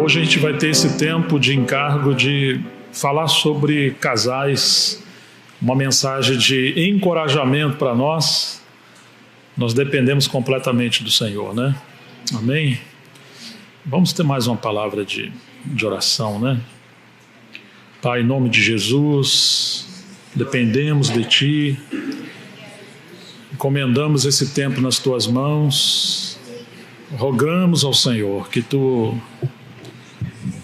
Hoje a gente vai ter esse tempo de encargo de falar sobre casais, uma mensagem de encorajamento para nós. Nós dependemos completamente do Senhor, né? Amém? Vamos ter mais uma palavra de oração, né? Pai, em nome de Jesus, dependemos de Ti, encomendamos esse tempo nas Tuas mãos, rogamos ao Senhor que Tu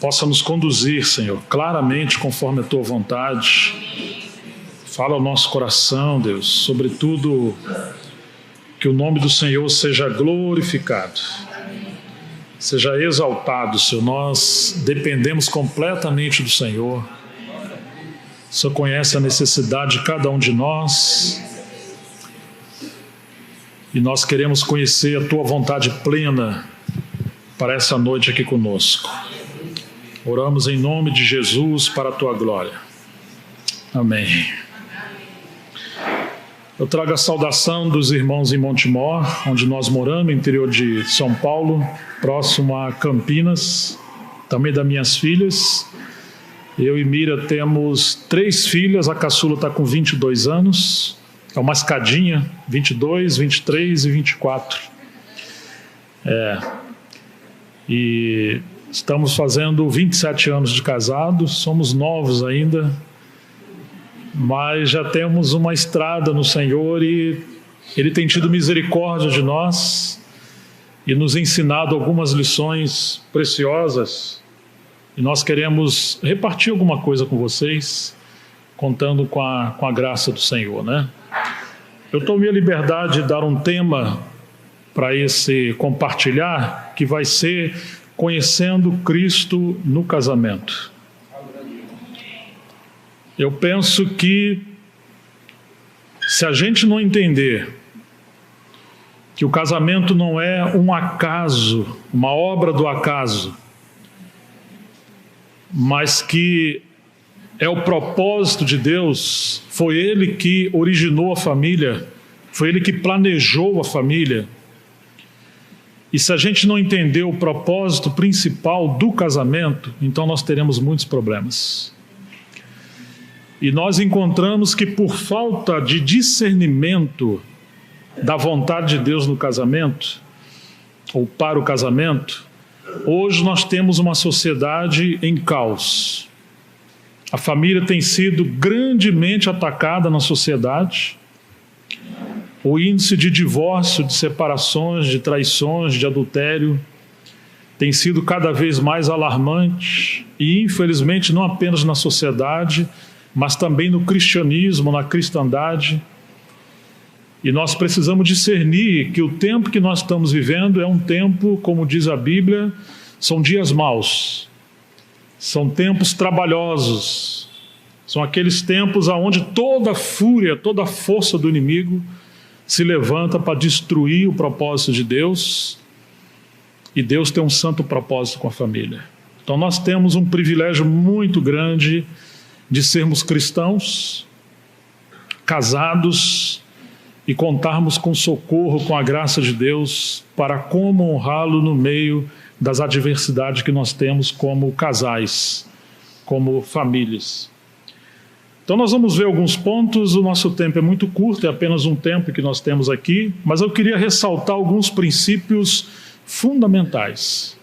possa nos conduzir, Senhor, claramente conforme a Tua vontade. Fala ao nosso coração, Deus, sobretudo que o nome do Senhor seja glorificado, seja exaltado, Senhor. Nós dependemos completamente do Senhor. O Senhor conhece a necessidade de cada um de nós e nós queremos conhecer a Tua vontade plena para essa noite aqui conosco. Oramos em nome de Jesus para a Tua glória. Amém. Eu trago a saudação dos irmãos em Montemor, onde nós moramos, no interior de São Paulo, próximo a Campinas, também das minhas filhas. Eu e Mira temos 3 filhas, a caçula está com 22 anos, é uma escadinha, 22, 23 e 24. E estamos fazendo 27 anos de casados, somos novos ainda, mas já temos uma estrada no Senhor e Ele tem tido misericórdia de nós e nos ensinado algumas lições preciosas. E nós queremos repartir alguma coisa com vocês, contando com a graça do Senhor, né? Eu tomei a liberdade de dar um tema para esse compartilhar, que vai ser Conhecendo Cristo no Casamento. Eu penso que se a gente não entender que o casamento não é um acaso, uma obra do acaso, mas que é o propósito de Deus, foi Ele que originou a família, foi Ele que planejou a família. E se a gente não entender o propósito principal do casamento, então nós teremos muitos problemas. E nós encontramos que por falta de discernimento da vontade de Deus no casamento, ou para o casamento, hoje nós temos uma sociedade em caos. A família tem sido grandemente atacada na sociedade. O índice de divórcio, de separações, de traições, de adultério tem sido cada vez mais alarmante e, infelizmente, não apenas na sociedade, mas também no cristianismo, na cristandade. E nós precisamos discernir que o tempo que nós estamos vivendo é um tempo, como diz a Bíblia, são dias maus, são tempos trabalhosos, são aqueles tempos onde toda a fúria, toda a força do inimigo se levanta para destruir o propósito de Deus, e Deus tem um santo propósito com a família. Então nós temos um privilégio muito grande de sermos cristãos, casados, e contarmos com socorro, com a graça de Deus, para como honrá-lo no meio das adversidades que nós temos como casais, como famílias. Então nós vamos ver alguns pontos. O nosso tempo é muito curto, é apenas um tempo que nós temos aqui, mas eu queria ressaltar alguns princípios fundamentais.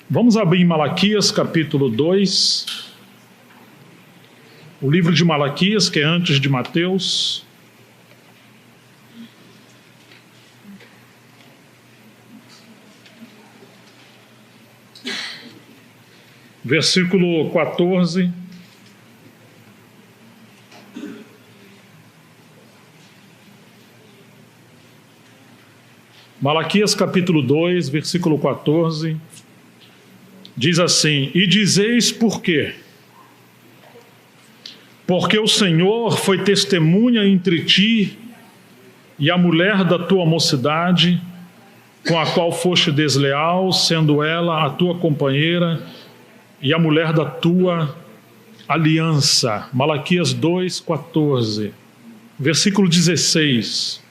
Vamos abrir em Malaquias capítulo 2, o livro de Malaquias, que é antes de Mateus. Versículo 14. Malaquias capítulo 2, versículo 14, diz assim: E dizeis por quê? Porque o Senhor foi testemunha entre ti e a mulher da tua mocidade, com a qual foste desleal, sendo ela a tua companheira e a mulher da tua aliança. Malaquias 2, 14. Versículo 16.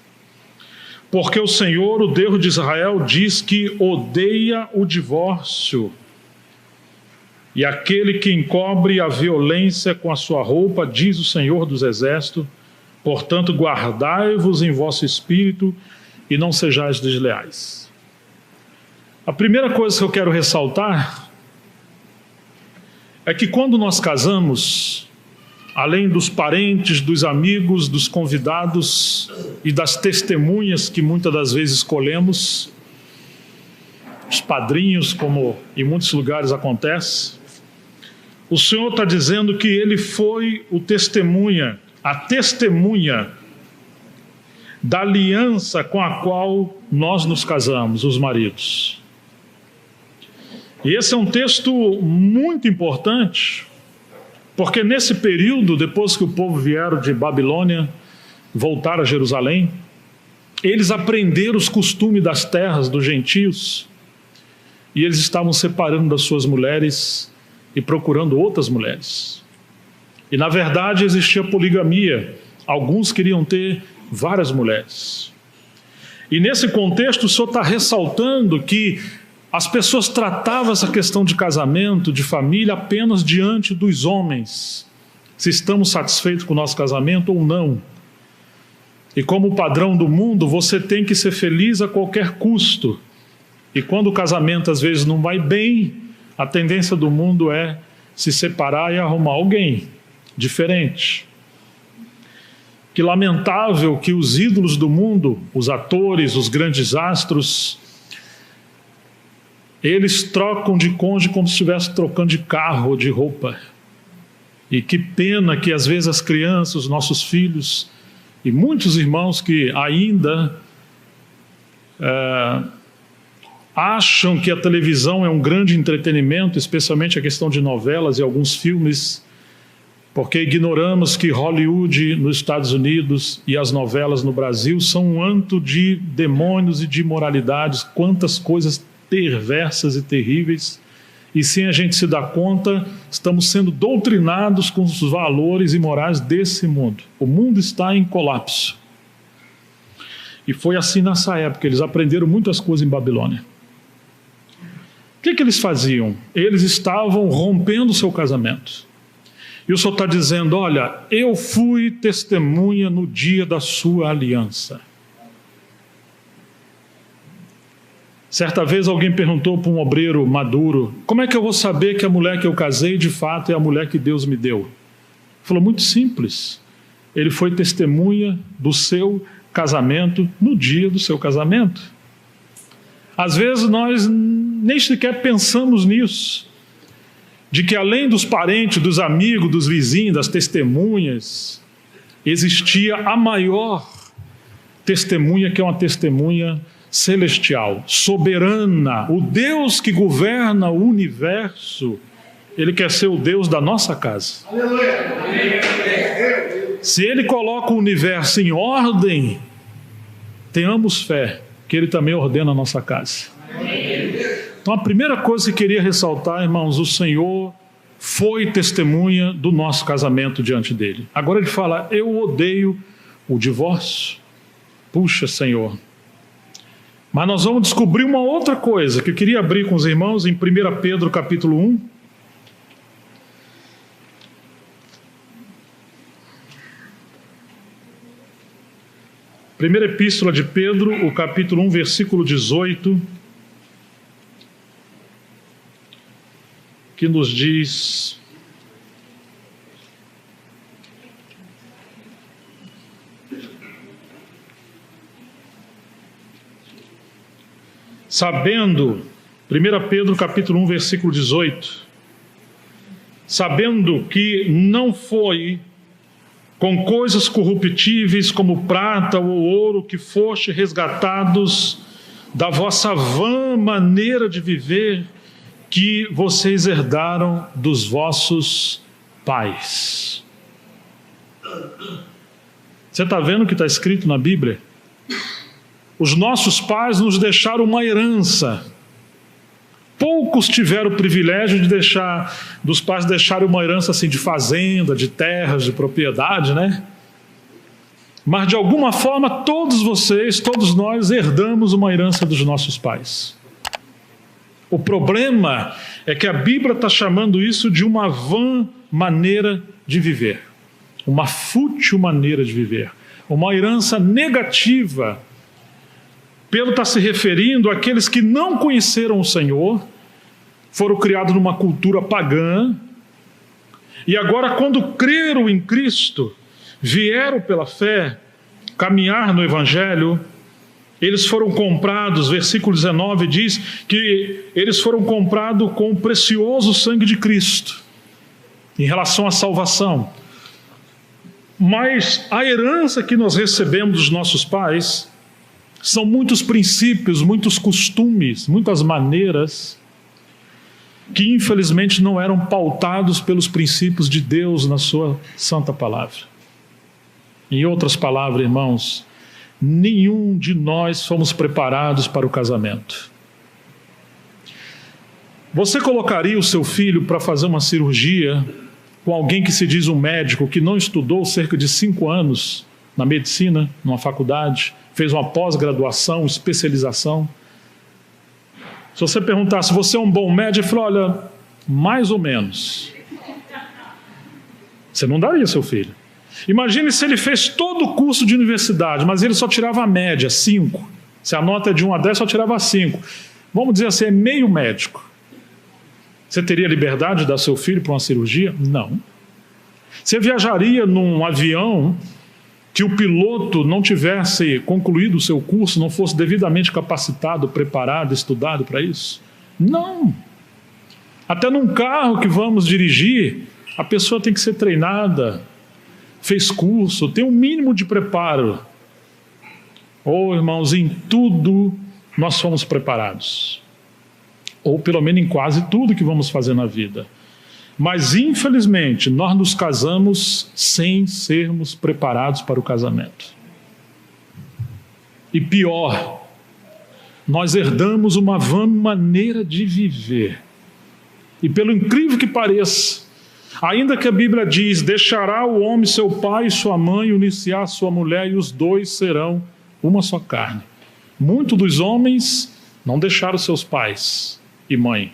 Porque o Senhor, o Deus de Israel, diz que odeia o divórcio E aquele que encobre a violência com a sua roupa, diz o Senhor dos Exércitos, portanto, guardai-vos em vosso espírito e não sejais desleais. A primeira coisa que eu quero ressaltar é que quando nós casamos, além dos parentes, dos amigos, dos convidados e das testemunhas que muitas das vezes escolhemos, os padrinhos, como em muitos lugares acontece, o Senhor está dizendo que Ele foi a testemunha da aliança com a qual nós nos casamos, os maridos. E esse é um texto muito importante, porque nesse período, depois que o povo vieram de Babilônia, voltaram a Jerusalém, eles aprenderam os costumes das terras dos gentios, e eles estavam separando das suas mulheres e procurando outras mulheres. E na verdade existia poligamia, alguns queriam ter várias mulheres. E nesse contexto o Senhor está ressaltando que as pessoas tratavam essa questão de casamento, de família, apenas diante dos homens, se estamos satisfeitos com o nosso casamento ou não. E como padrão do mundo, você tem que ser feliz a qualquer custo. E quando o casamento às vezes não vai bem, a tendência do mundo é se separar e arrumar alguém diferente. Que lamentável que os ídolos do mundo, os atores, os grandes astros, eles trocam de cônjuge como se estivessem trocando de carro ou de roupa. E que pena que às vezes as crianças, os nossos filhos e muitos irmãos que ainda acham que a televisão é um grande entretenimento, especialmente a questão de novelas e alguns filmes, porque ignoramos que Hollywood nos Estados Unidos e as novelas no Brasil são um antro de demônios e de imoralidades, quantas coisas perversas e terríveis, e sem a gente se dar conta, estamos sendo doutrinados com os valores imorais desse mundo. O mundo está em colapso. E foi assim nessa época, eles aprenderam muitas coisas em Babilônia. O que eles faziam? Eles estavam rompendo o seu casamento. E o Senhor está dizendo, olha, eu fui testemunha no dia da sua aliança. Certa vez alguém perguntou para um obreiro maduro, como é que eu vou saber que a mulher que eu casei de fato é a mulher que Deus me deu? Ele falou, muito simples. Ele foi testemunha do seu casamento no dia do seu casamento. Às vezes nós nem sequer pensamos nisso, de que além dos parentes, dos amigos, dos vizinhos, das testemunhas, existia a maior testemunha, que é uma testemunha celestial, soberana. O Deus que governa o universo, Ele quer ser o Deus da nossa casa. Se Ele coloca o universo em ordem, tenhamos fé que Ele também ordena a nossa casa. Então a primeira coisa que eu queria ressaltar, irmãos, o Senhor foi testemunha do nosso casamento diante dele. Agora ele fala, eu odeio o divórcio. Puxa, Senhor. Mas nós vamos descobrir uma outra coisa que eu queria abrir com os irmãos em 1 Pedro capítulo 1. Primeira epístola de Pedro, o capítulo 1, versículo 18, que nos diz: sabendo, 1 Pedro capítulo 1, versículo 18, sabendo que não foi com coisas corruptíveis como prata ou ouro que foste resgatados da vossa vã maneira de viver que vocês herdaram dos vossos pais. Você está vendo o que está escrito na Bíblia? Os nossos pais nos deixaram uma herança. Poucos tiveram o privilégio dos pais deixarem uma herança assim de fazenda, de terras, de propriedade, né? Mas de alguma forma todos vocês, todos nós herdamos uma herança dos nossos pais. O problema é que a Bíblia está chamando isso de uma vã maneira de viver, uma fútil maneira de viver, uma herança negativa. Pedro está se referindo àqueles que não conheceram o Senhor, foram criados numa cultura pagã, e agora, quando creram em Cristo, vieram pela fé, caminhar no Evangelho, eles foram comprados, versículo 19 diz que eles foram comprados com o precioso sangue de Cristo, em relação à salvação. Mas a herança que nós recebemos dos nossos pais são muitos princípios, muitos costumes, muitas maneiras que infelizmente não eram pautados pelos princípios de Deus na sua santa palavra. Em outras palavras, irmãos, nenhum de nós fomos preparados para o casamento. Você colocaria o seu filho para fazer uma cirurgia com alguém que se diz um médico, que não estudou cerca de 5 anos na medicina, numa faculdade, fez uma pós-graduação, especialização? Se você perguntasse, você é um bom médico? Ele falou, olha, mais ou menos. Você não daria seu filho. Imagine se ele fez todo o curso de universidade, mas ele só tirava a média, 5. Se a nota é de 1 a 10, só tirava 5. Vamos dizer assim, é meio médico. Você teria liberdade de dar seu filho para uma cirurgia? Não. Você viajaria num avião que o piloto não tivesse concluído o seu curso, não fosse devidamente capacitado, preparado, estudado para isso? Não. Até num carro que vamos dirigir, a pessoa tem que ser treinada, fez curso, tem um mínimo de preparo. Oh, irmãos, em tudo nós fomos preparados. Ou pelo menos em quase tudo que vamos fazer na vida. Mas, infelizmente, nós nos casamos sem sermos preparados para o casamento. E pior, nós herdamos uma vã maneira de viver. E pelo incrível que pareça, ainda que a Bíblia diz, deixará o homem seu pai e sua mãe, unir-se-á a sua mulher, e os dois serão uma só carne. Muitos dos homens não deixaram seus pais e mãe.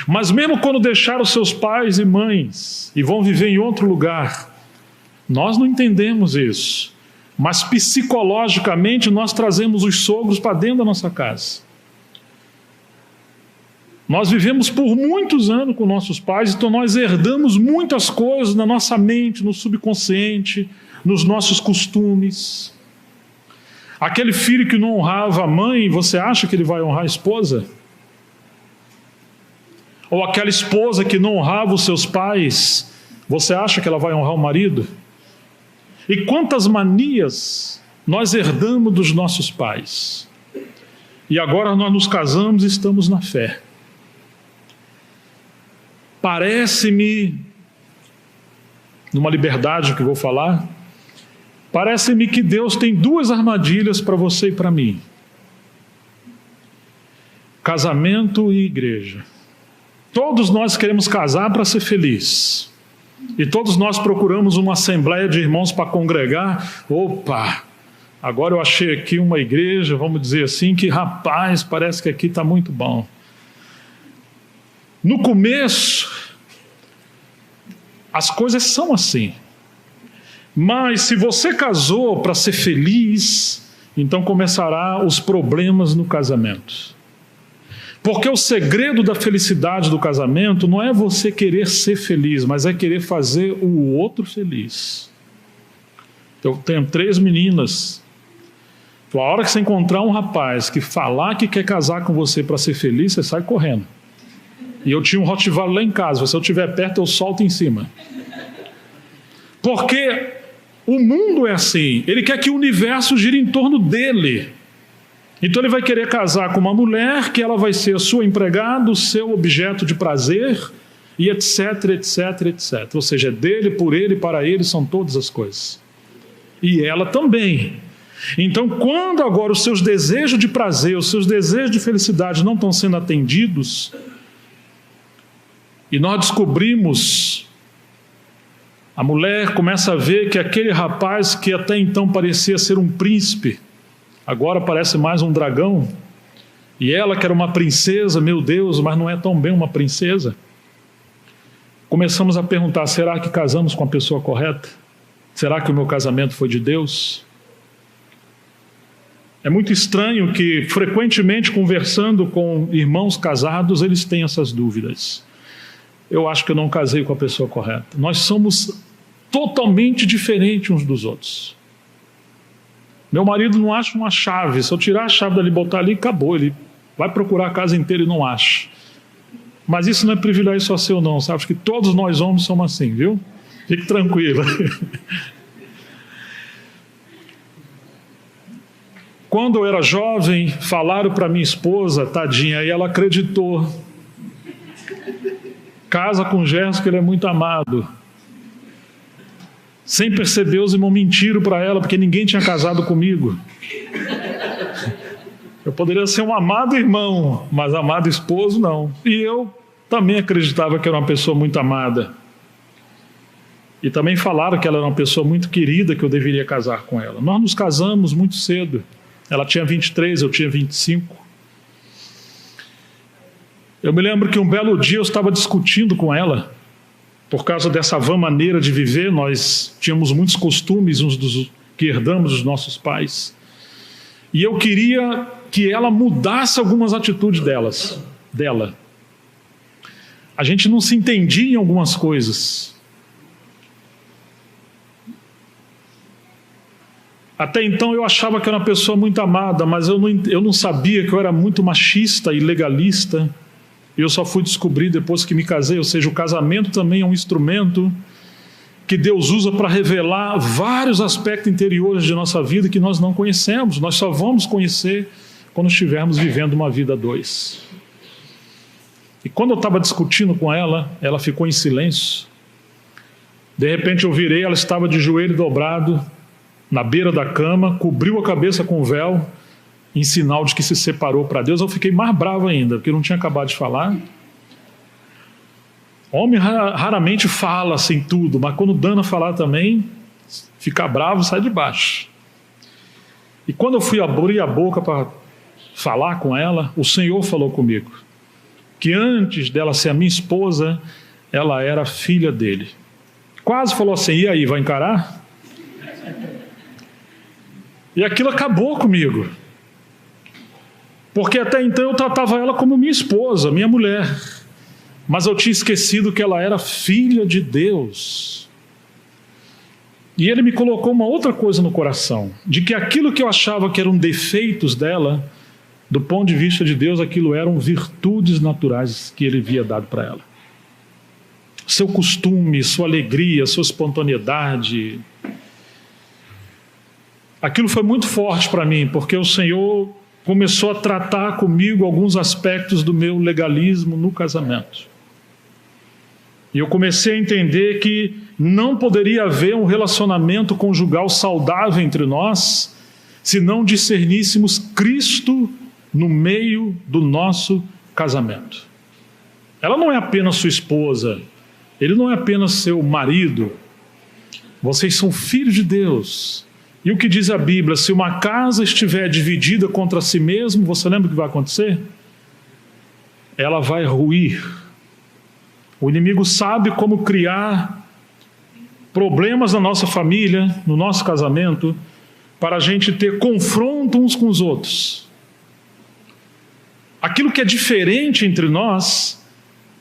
Mas mesmo quando deixaram seus pais e mães e vão viver em outro lugar, nós não entendemos isso. Mas psicologicamente nós trazemos os sogros para dentro da nossa casa. Nós vivemos por muitos anos com nossos pais, então nós herdamos muitas coisas na nossa mente, no subconsciente, nos nossos costumes. Aquele filho que não honrava a mãe, você acha que ele vai honrar a esposa? Ou aquela esposa que não honrava os seus pais, você acha que ela vai honrar o marido? E quantas manias nós herdamos dos nossos pais. E agora nós nos casamos e estamos na fé. Parece-me, numa liberdade que eu vou falar, parece-me que Deus tem 2 armadilhas para você e para mim: casamento e igreja. Todos nós queremos casar para ser feliz. E todos nós procuramos uma assembleia de irmãos para congregar. Opa, agora eu achei aqui uma igreja, vamos dizer assim, que rapaz, parece que aqui está muito bom. No começo, as coisas são assim. Mas se você casou para ser feliz, então começará os problemas no casamento. Porque o segredo da felicidade do casamento não é você querer ser feliz, mas é querer fazer o outro feliz. Eu tenho 3 meninas. A hora que você encontrar um rapaz que falar que quer casar com você para ser feliz, você sai correndo. E eu tinha um Rottweiler lá em casa, se eu estiver perto eu solto em cima. Porque o mundo é assim, ele quer que o universo gire em torno dele. Então ele vai querer casar com uma mulher que ela vai ser a sua empregada, o seu objeto de prazer, e etc, etc, etc. Ou seja, é dele, por ele, para ele, são todas as coisas. E ela também. Então, quando agora os seus desejos de prazer, os seus desejos de felicidade não estão sendo atendidos, e nós descobrimos, a mulher começa a ver que aquele rapaz que até então parecia ser um príncipe, agora parece mais um dragão, E ela, que era uma princesa, meu Deus, mas não é tão bem uma princesa. Começamos a perguntar, será que casamos com a pessoa correta? Será que o meu casamento foi de Deus? É muito estranho que, frequentemente, conversando com irmãos casados, eles têm essas dúvidas. Eu acho que eu não casei com a pessoa correta. Nós somos totalmente diferentes uns dos outros. Meu marido não acha uma chave. Se eu tirar a chave dali e botar ali, acabou. Ele vai procurar a casa inteira e não acha. Mas isso não é privilégio só seu, não. Sabe que todos nós homens somos assim, viu? Fique tranquilo. Quando eu era jovem, falaram para minha esposa, tadinha, e ela acreditou. Casa com Gerson, que ele é muito amado. Sem perceber, os irmãos mentiram para ela, porque ninguém tinha casado comigo. Eu poderia ser um amado irmão, mas amado esposo, não. E eu também acreditava que era uma pessoa muito amada. E também falaram que ela era uma pessoa muito querida, que eu deveria casar com ela. Nós nos casamos muito cedo. Ela tinha 23, eu tinha 25. Eu me lembro que um belo dia eu estava discutindo com ela, por causa dessa vã maneira de viver. Nós tínhamos muitos costumes que herdamos dos nossos pais. E eu queria que ela mudasse algumas atitudes dela. A gente não se entendia em algumas coisas. Até então eu achava que era uma pessoa muito amada, mas eu não sabia que eu era muito machista e legalista. Eu só fui descobrir depois que me casei. Ou seja, o casamento também é um instrumento que Deus usa para revelar vários aspectos interiores de nossa vida que nós não conhecemos. Nós só vamos conhecer quando estivermos vivendo uma vida a dois. E quando eu estava discutindo com ela, ela ficou em silêncio. De repente eu virei, ela estava de joelho dobrado, na beira da cama, cobriu a cabeça com o véu, em sinal de que se separou para Deus. Eu fiquei mais bravo ainda, porque eu não tinha acabado de falar. Homem raramente fala assim tudo, mas quando dana falar também, ficar bravo, sai de baixo. E quando eu fui abrir a boca para falar com ela, o Senhor falou comigo, que antes dela ser a minha esposa, ela era filha dele. Quase falou assim, e aí, vai encarar? E aquilo acabou comigo. Porque até então eu tratava ela como minha esposa, minha mulher. Mas eu tinha esquecido que ela era filha de Deus. E ele me colocou uma outra coisa no coração, de que aquilo que eu achava que eram defeitos dela, do ponto de vista de Deus, aquilo eram virtudes naturais que ele havia dado para ela. Seu costume, sua alegria, sua espontaneidade. Aquilo foi muito forte para mim, porque o Senhor começou a tratar comigo alguns aspectos do meu legalismo no casamento. E eu comecei a entender que não poderia haver um relacionamento conjugal saudável entre nós se não discerníssemos Cristo no meio do nosso casamento. Ela não é apenas sua esposa, ele não é apenas seu marido. Vocês são filhos de Deus. E o que diz a Bíblia? Se uma casa estiver dividida contra si mesma, você lembra o que vai acontecer? Ela vai ruir. O inimigo sabe como criar problemas na nossa família, no nosso casamento, para a gente ter confronto uns com os outros. Aquilo que é diferente entre nós,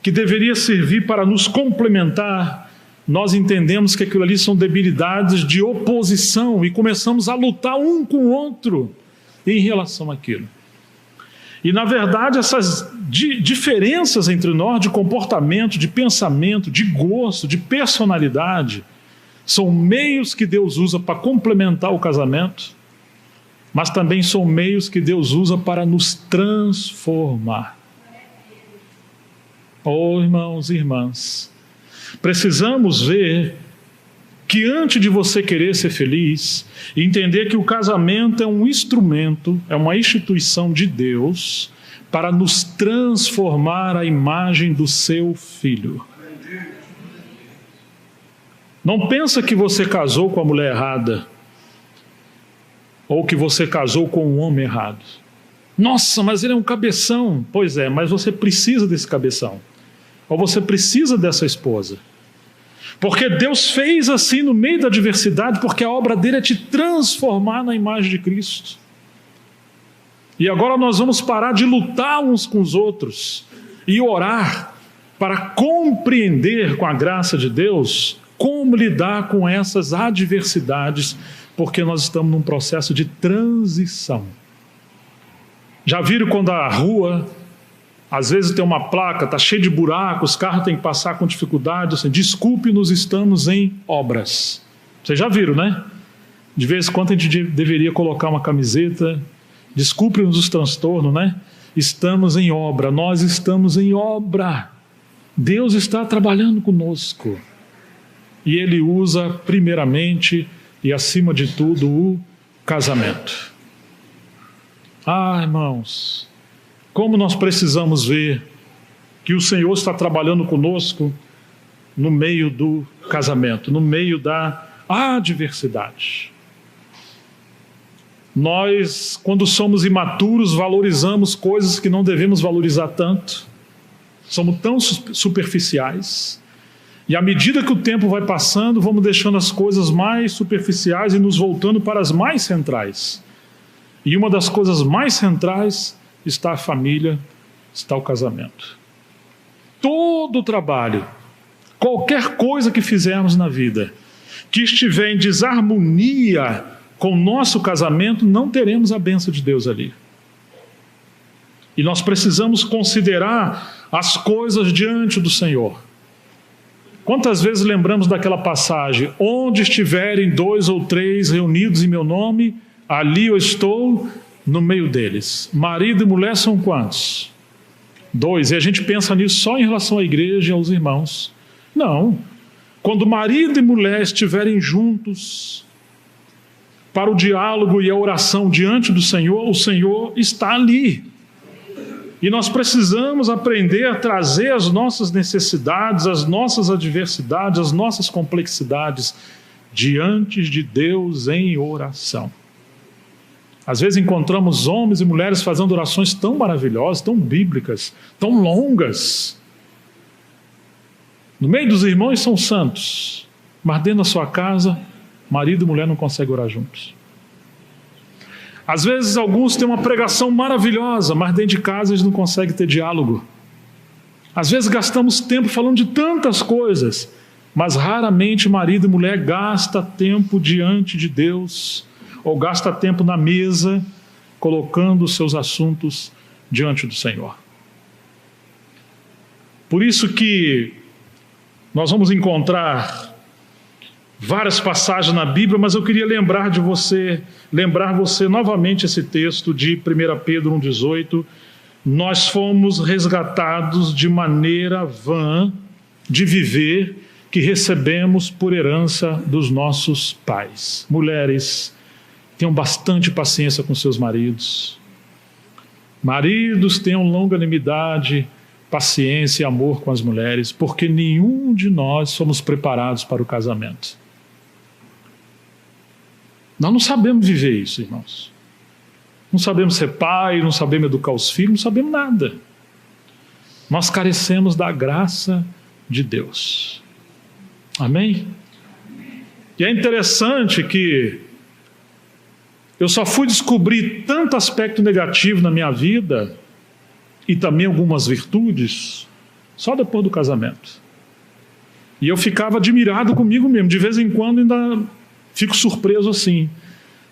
que deveria servir para nos complementar, nós entendemos que aquilo ali são debilidades de oposição e começamos a lutar um com o outro em relação àquilo. E, na verdade, essas diferenças entre nós de comportamento, de pensamento, de gosto, de personalidade, são meios que Deus usa para complementar o casamento, mas também são meios que Deus usa para nos transformar. Oh, irmãos e irmãs, precisamos ver que antes de você querer ser feliz, entender que o casamento é um instrumento, é uma instituição de Deus para nos transformar à imagem do seu Filho. Não pensa que você casou com a mulher errada ou que você casou com um homem errado. Nossa, mas ele é um cabeção. Pois é, mas você precisa desse cabeção. Ou você precisa dessa esposa. Porque Deus fez assim no meio da adversidade, porque a obra dele é te transformar na imagem de Cristo. E agora nós vamos parar de lutar uns com os outros e orar para compreender com a graça de Deus como lidar com essas adversidades, porque nós estamos num processo de transição. Já viram quando a rua, às vezes tem uma placa, está cheia de buracos, os carros têm que passar com dificuldade, assim, desculpe-nos, estamos em obras. Vocês já viram, né? De vez em quando a gente deveria colocar uma camiseta, desculpe-nos os transtornos, né? Estamos em obra, nós estamos em obra. Deus está trabalhando conosco. E Ele usa primeiramente e acima de tudo o casamento. Ah, irmãos, como nós precisamos ver que o Senhor está trabalhando conosco no meio do casamento, no meio da adversidade. Nós, quando somos imaturos, valorizamos coisas que não devemos valorizar tanto. Somos tão superficiais. E à medida que o tempo vai passando, vamos deixando as coisas mais superficiais e nos voltando para as mais centrais. E uma das coisas mais centrais está a família, está o casamento. Todo o trabalho, qualquer coisa que fizermos na vida, que estiver em desarmonia com o nosso casamento, não teremos a bênção de Deus ali. E nós precisamos considerar as coisas diante do Senhor. Quantas vezes lembramos daquela passagem? Onde estiverem 2 ou 3 reunidos em meu nome, ali eu estou no meio deles. Marido e mulher são quantos? 2. E a gente pensa nisso só em relação à igreja e aos irmãos. Não. Quando marido e mulher estiverem juntos para o diálogo e a oração diante do Senhor, o Senhor está ali. E nós precisamos aprender a trazer as nossas necessidades, as nossas adversidades, as nossas complexidades diante de Deus em oração. Às vezes encontramos homens e mulheres fazendo orações tão maravilhosas, tão bíblicas, tão longas. No meio dos irmãos são santos, mas dentro da sua casa, marido e mulher não conseguem orar juntos. Às vezes alguns têm uma pregação maravilhosa, mas dentro de casa eles não conseguem ter diálogo. Às vezes gastamos tempo falando de tantas coisas, mas raramente marido e mulher gasta tempo diante de Deus, ou gasta tempo na mesa, colocando os seus assuntos diante do Senhor. Por isso que nós vamos encontrar várias passagens na Bíblia, mas eu queria lembrar você novamente esse texto de 1 Pedro 1,18. Nós fomos resgatados de maneira vã de viver que recebemos por herança dos nossos pais. Mulheres, tenham bastante paciência com seus maridos. Maridos, tenham longanimidade, paciência e amor com as mulheres, porque nenhum de nós somos preparados para o casamento. Nós não sabemos viver isso, irmãos. Não sabemos ser pai, não sabemos educar os filhos, não sabemos nada. Nós carecemos da graça de Deus. Amém? E é interessante que eu só fui descobrir tanto aspecto negativo na minha vida e também algumas virtudes só depois do casamento. E eu ficava admirado comigo mesmo. De vez em quando ainda fico surpreso assim,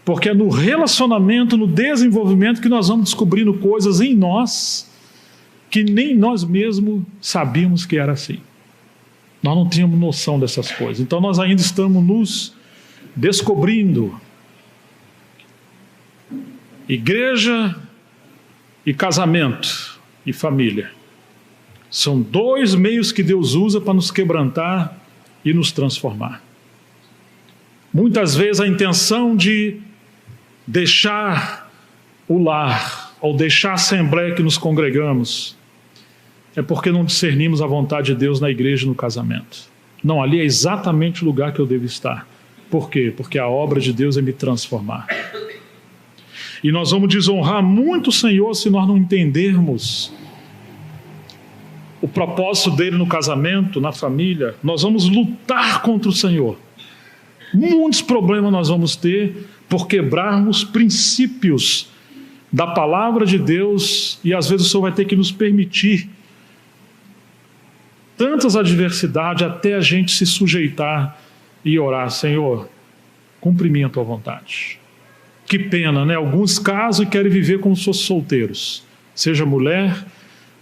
porque é no relacionamento, no desenvolvimento que nós vamos descobrindo coisas em nós que nem nós mesmos sabíamos que era assim. Nós não tínhamos noção dessas coisas. Então nós ainda estamos nos descobrindo. Igreja e casamento e família são 2 meios que Deus usa para nos quebrantar e nos transformar. Muitas vezes a intenção de deixar o lar ou deixar a assembleia que nos congregamos é porque não discernimos a vontade de Deus na igreja e no casamento. Não, ali é exatamente o lugar que eu devo estar. Por quê? Porque a obra de Deus é me transformar. E nós vamos desonrar muito o Senhor se nós não entendermos o propósito dele no casamento, na família. Nós vamos lutar contra o Senhor. Muitos problemas nós vamos ter por quebrarmos princípios da palavra de Deus, e às vezes o Senhor vai ter que nos permitir tantas adversidades até a gente se sujeitar e orar: Senhor, cumpre a tua vontade. Que pena, né? Alguns casam e querem viver como se fossem solteiros, seja mulher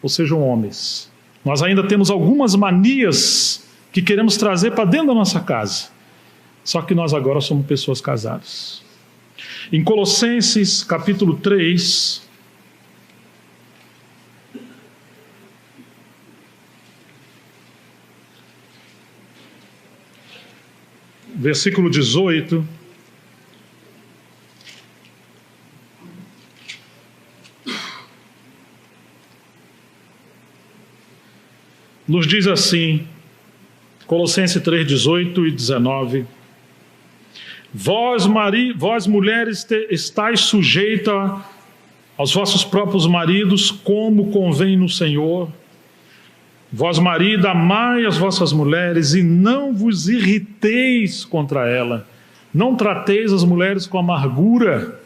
ou sejam homens. Nós ainda temos algumas manias que queremos trazer para dentro da nossa casa. Só que nós agora somos pessoas casadas. Em Colossenses capítulo 3, versículo 18, nos diz assim, Colossenses 3, 18 e 19: Vós mulheres, estáis sujeitas aos vossos próprios maridos, como convém no Senhor. Vós, marido, amai as vossas mulheres e não vos irriteis contra ela. Não trateis as mulheres com amargura.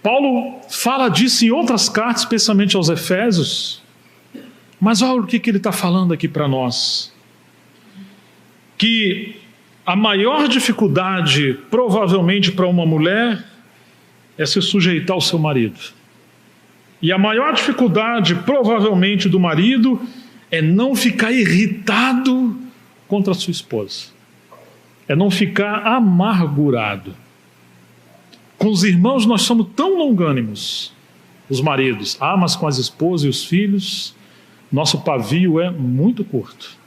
Paulo fala disso em outras cartas, especialmente aos Efésios. Mas olha o que ele está falando aqui para nós. Que a maior dificuldade, provavelmente, para uma mulher é se sujeitar ao seu marido. E a maior dificuldade, provavelmente, do marido é não ficar irritado contra a sua esposa. É não ficar amargurado. Com os irmãos nós somos tão longânimos, os maridos. Mas com as esposas e os filhos, nosso pavio é muito curto.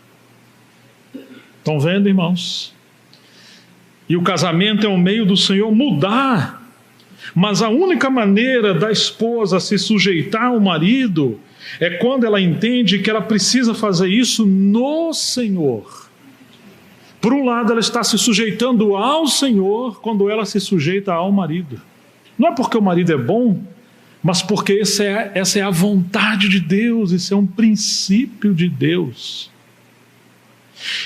Estão vendo, irmãos? E o casamento é um meio do Senhor mudar. Mas a única maneira da esposa se sujeitar ao marido é quando ela entende que ela precisa fazer isso no Senhor. Por um lado, ela está se sujeitando ao Senhor quando ela se sujeita ao marido. Não é porque o marido é bom, mas porque essa é a vontade de Deus, isso é um princípio de Deus.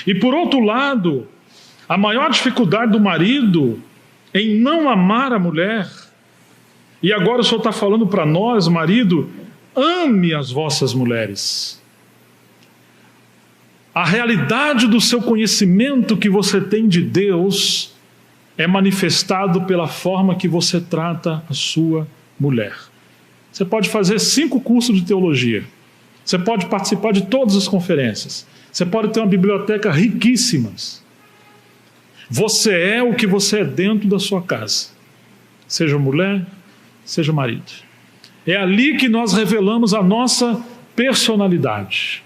E por outro lado, a maior dificuldade do marido em não amar a mulher, e agora o Senhor está falando para nós, marido, ame as vossas mulheres. A realidade do seu conhecimento que você tem de Deus é manifestado pela forma que você trata a sua mulher. Você pode fazer 5 cursos de teologia, você pode participar de todas as conferências, você pode ter uma biblioteca riquíssima. Você é o que você é dentro da sua casa, seja mulher, seja marido. É ali que nós revelamos a nossa personalidade.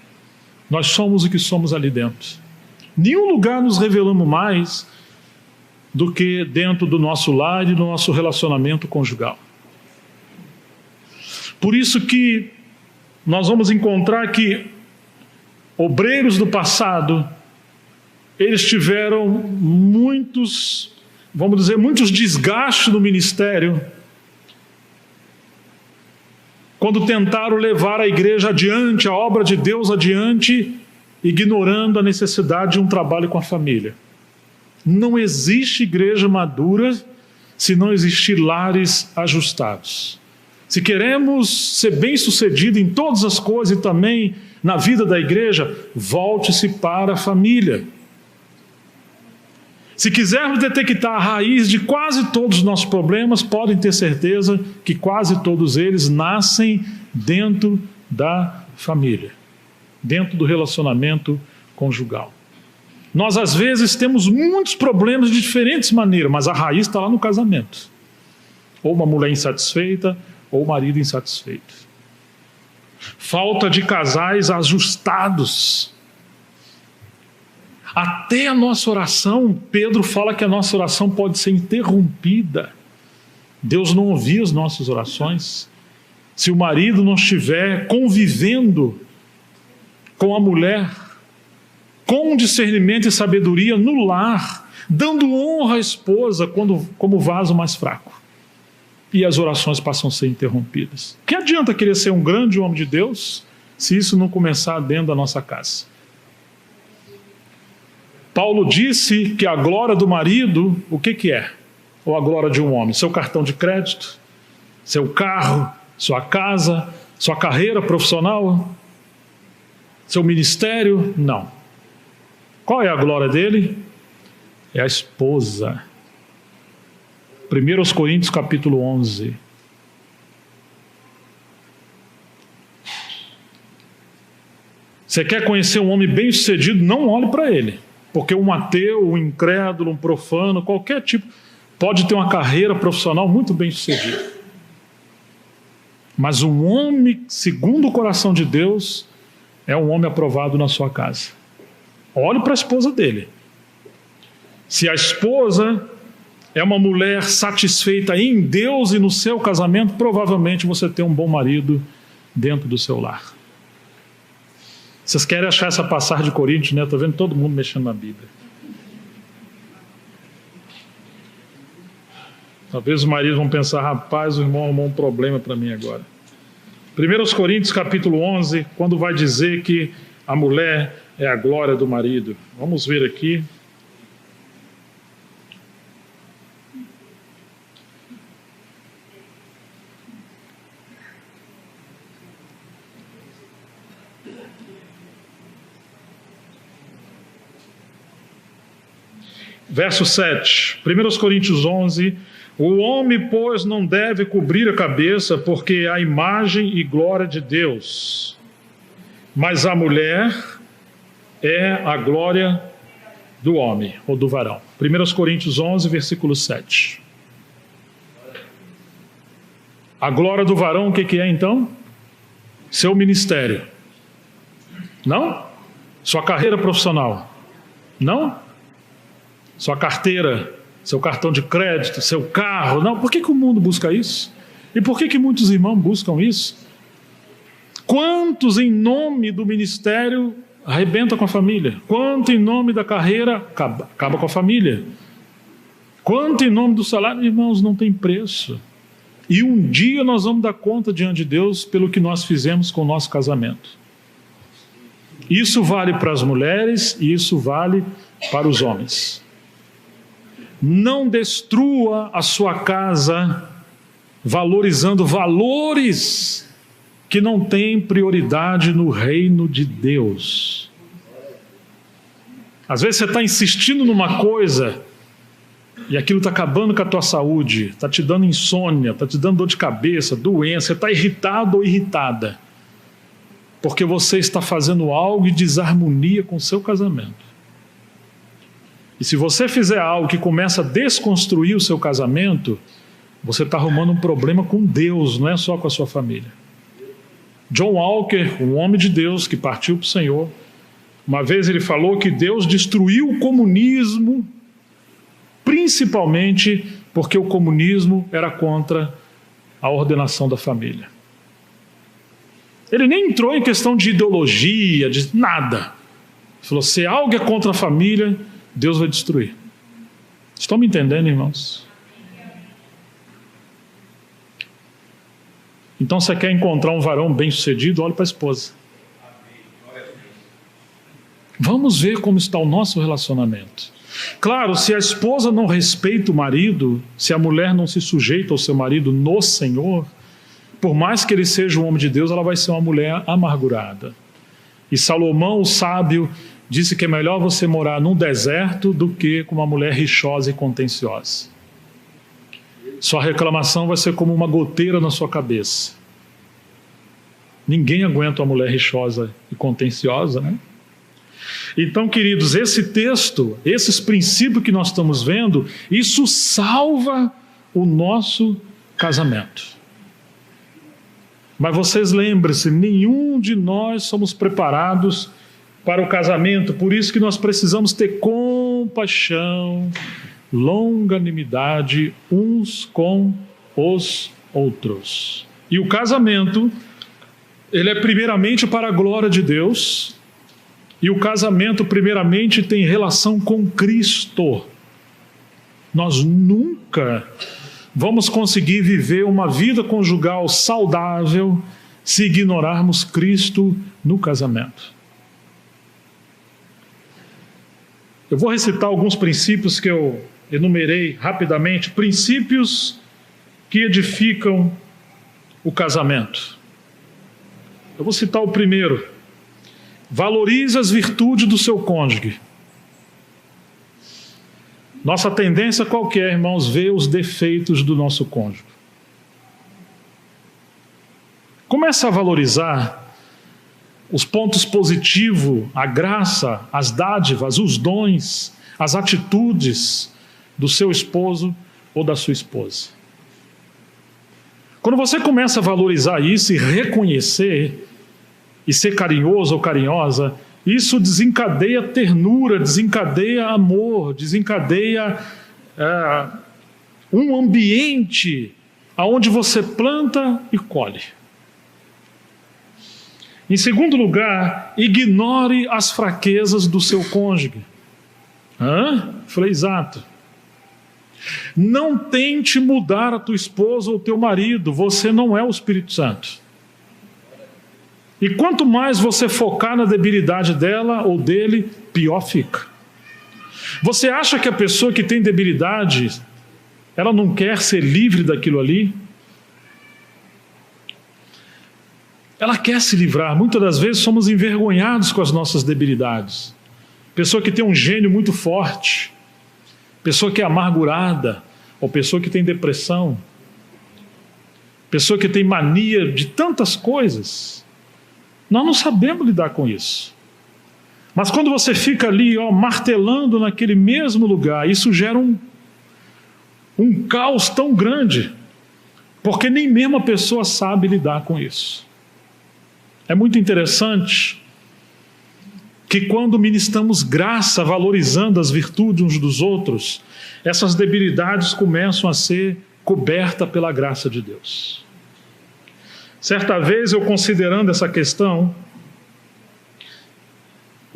Nós somos o que somos ali dentro. Nenhum lugar nos revelamos mais do que dentro do nosso lar e do nosso relacionamento conjugal. Por isso que nós vamos encontrar que obreiros do passado, eles tiveram muitos desgastes no ministério quando tentaram levar a igreja adiante, a obra de Deus adiante, ignorando a necessidade de um trabalho com a família. Não existe igreja madura se não existir lares ajustados. Se queremos ser bem-sucedidos em todas as coisas e também na vida da igreja, volte-se para a família. Se quisermos detectar a raiz de quase todos os nossos problemas, podem ter certeza que quase todos eles nascem dentro da família, dentro do relacionamento conjugal. Nós, às vezes, temos muitos problemas de diferentes maneiras, mas a raiz está lá no casamento. Ou uma mulher insatisfeita, ou o marido insatisfeito. Falta de casais ajustados. Até a nossa oração, Pedro fala que a nossa oração pode ser interrompida. Deus não ouvia as nossas orações. Se o marido não estiver convivendo com a mulher, com discernimento e sabedoria no lar, dando honra à esposa como vaso mais fraco. E as orações passam a ser interrompidas. Que adianta querer ser um grande homem de Deus se isso não começar dentro da nossa casa? Paulo disse que a glória do marido, o que é? Ou a glória de um homem? Seu cartão de crédito, seu carro, sua casa, sua carreira profissional, seu ministério? Não. Qual é a glória dele? É a esposa. 1 Coríntios capítulo 11. Você quer conhecer um homem bem-sucedido? Não olhe para ele. Porque um ateu, um incrédulo, um profano, qualquer tipo, pode ter uma carreira profissional muito bem-sucedida. Mas um homem, segundo o coração de Deus, é um homem aprovado na sua casa. Olhe para a esposa dele. Se a esposa é uma mulher satisfeita em Deus e no seu casamento, provavelmente você tem um bom marido dentro do seu lar. Vocês querem achar essa passagem de Coríntios, né? Estou vendo todo mundo mexendo na Bíblia. Talvez os maridos vão pensar, rapaz, o irmão arrumou um problema para mim agora. 1 Coríntios capítulo 11, quando vai dizer que a mulher é a glória do marido. Vamos ver aqui. Verso 7, 1 Coríntios 11, o homem, pois, não deve cobrir a cabeça, porque é a imagem e glória de Deus, mas a mulher é a glória do homem, ou do varão. 1 Coríntios 11, versículo 7. A glória do varão, o que é então? Seu ministério. Não? Sua carreira profissional. Não? Sua carteira, seu cartão de crédito, seu carro. Não, por que o mundo busca isso? E por que muitos irmãos buscam isso? Quantos em nome do ministério arrebenta com a família? Quanto em nome da carreira acaba com a família? Quanto em nome do salário? Irmãos, não tem preço. E um dia nós vamos dar conta diante de Deus pelo que nós fizemos com o nosso casamento. Isso vale para as mulheres e isso vale para os homens. Não destrua a sua casa valorizando valores que não têm prioridade no reino de Deus. Às vezes você está insistindo numa coisa e aquilo está acabando com a tua saúde, está te dando insônia, está te dando dor de cabeça, doença, você está irritado ou irritada, porque você está fazendo algo em desarmonia com o seu casamento. E se você fizer algo que começa a desconstruir o seu casamento, você está arrumando um problema com Deus, não é só com a sua família. John Walker, um homem de Deus que partiu para o Senhor, uma vez ele falou que Deus destruiu o comunismo, principalmente porque o comunismo era contra a ordenação da família. Ele nem entrou em questão de ideologia, de nada. Ele falou, se algo é contra a família, Deus vai destruir. Estão me entendendo, irmãos? Então você quer encontrar um varão bem-sucedido? Olhe para a esposa. Vamos ver como está o nosso relacionamento. Claro, se a esposa não respeita o marido, se a mulher não se sujeita ao seu marido no Senhor, por mais que ele seja um homem de Deus, ela vai ser uma mulher amargurada. E Salomão, o sábio, disse que é melhor você morar num deserto do que com uma mulher rixosa e contenciosa. Sua reclamação vai ser como uma goteira na sua cabeça. Ninguém aguenta uma mulher rixosa e contenciosa, né? Então, queridos, esse texto, esses princípios que nós estamos vendo, isso salva o nosso casamento. Mas vocês lembrem-se, nenhum de nós somos preparados para o casamento, por isso que nós precisamos ter compaixão, longanimidade uns com os outros. E o casamento, ele é primeiramente para a glória de Deus E o casamento, primeiramente, tem relação com Cristo. Nós nunca vamos conseguir viver uma vida conjugal saudável se ignorarmos Cristo no casamento. Eu vou recitar alguns princípios que eu enumerei rapidamente, princípios que edificam o casamento. Eu vou citar o primeiro. Valorize as virtudes do seu cônjuge. Nossa tendência qualquer, irmãos, ver os defeitos do nosso cônjuge. Comece a valorizar os pontos positivos, a graça, as dádivas, os dons, as atitudes do seu esposo ou da sua esposa. Quando você começa a valorizar isso e reconhecer, e ser carinhoso ou carinhosa, isso desencadeia ternura, desencadeia amor, desencadeia um ambiente onde você planta e colhe. Em segundo lugar, ignore as fraquezas do seu cônjuge. Falei exato. Não tente mudar a tua esposa ou teu marido, você não é o Espírito Santo. E quanto mais você focar na debilidade dela ou dele, pior fica. Você acha que a pessoa que tem debilidade, ela não quer ser livre daquilo ali? Ela quer se livrar. Muitas das vezes somos envergonhados com as nossas debilidades. Pessoa que tem um gênio muito forte, pessoa que é amargurada, ou pessoa que tem depressão, pessoa que tem mania de tantas coisas. Nós não sabemos lidar com isso. Mas quando você fica ali, martelando naquele mesmo lugar, isso gera um caos tão grande, porque nem mesmo a pessoa sabe lidar com isso. É muito interessante que quando ministramos graça, valorizando as virtudes uns dos outros, essas debilidades começam a ser cobertas pela graça de Deus. Certa vez, eu considerando essa questão,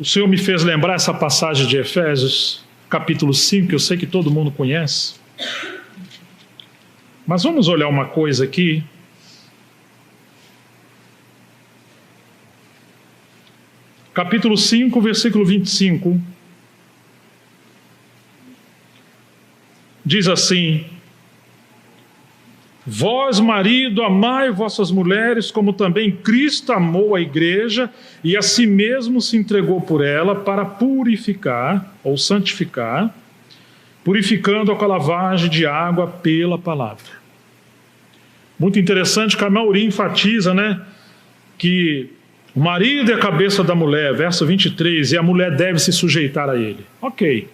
o Senhor me fez lembrar essa passagem de Efésios, capítulo 5, que eu sei que todo mundo conhece. Mas vamos olhar uma coisa aqui. Capítulo 5, versículo 25. Diz assim: Vós, marido, amai vossas mulheres, como também Cristo amou a igreja e a si mesmo se entregou por ela para purificar ou santificar, purificando-a com a lavagem de água pela palavra. Muito interessante que a maioria enfatiza, que o marido é a cabeça da mulher, verso 23, e a mulher deve se sujeitar a ele. Ok,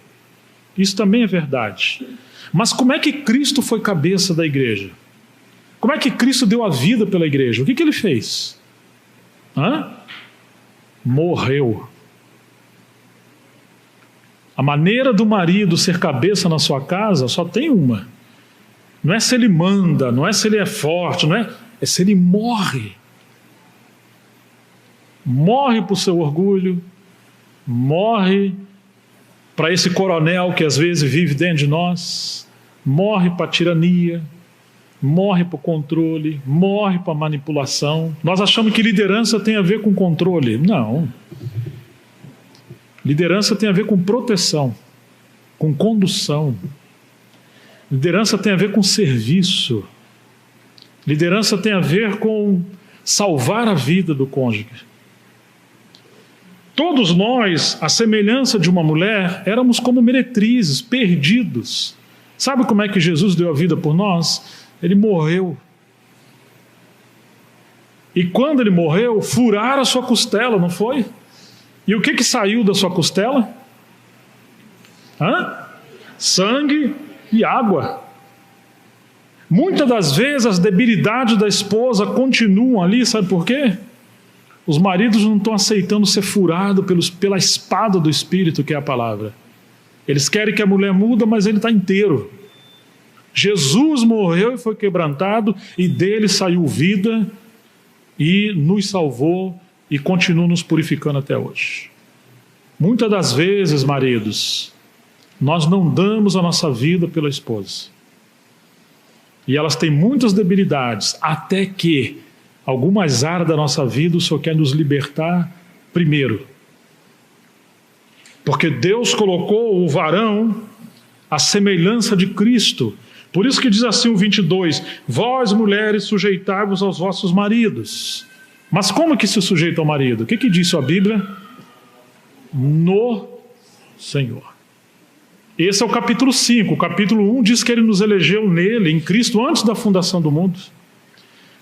isso também é verdade. Mas como é que Cristo foi cabeça da igreja? Como é que Cristo deu a vida pela igreja? O que ele fez? Morreu. A maneira do marido ser cabeça na sua casa só tem uma. Não é se ele manda, não é se ele é forte, é se ele morre. Morre para o seu orgulho, morre para esse coronel que às vezes vive dentro de nós, morre para a tirania, morre para o controle, morre para a manipulação. Nós achamos que liderança tem a ver com controle. Não. Liderança tem a ver com proteção, com condução. Liderança tem a ver com serviço. Liderança tem a ver com salvar a vida do cônjuge. Todos nós, à semelhança de uma mulher, éramos como meretrizes, perdidos. Sabe como é que Jesus deu a vida por nós? Ele morreu. E quando ele morreu, furaram a sua costela, não foi? E o que saiu da sua costela? Sangue e água. Muitas das vezes as debilidades da esposa continuam ali, sabe por quê? Os maridos não estão aceitando ser furados pela espada do Espírito, que é a palavra. Eles querem que a mulher muda, mas ele está inteiro. Jesus morreu e foi quebrantado, e dele saiu vida, e nos salvou, e continua nos purificando até hoje. Muitas das vezes, maridos, nós não damos a nossa vida pela esposa. E elas têm muitas debilidades, até que algumas áreas da nossa vida o Senhor quer nos libertar primeiro. Porque Deus colocou o varão à semelhança de Cristo. Por isso que diz assim o 22, vós mulheres sujeitai-vos aos vossos maridos. Mas como que se sujeita ao marido? O que diz a Bíblia? No Senhor. Esse é o capítulo 5. O capítulo 1 diz que ele nos elegeu nele, em Cristo, antes da fundação do mundo.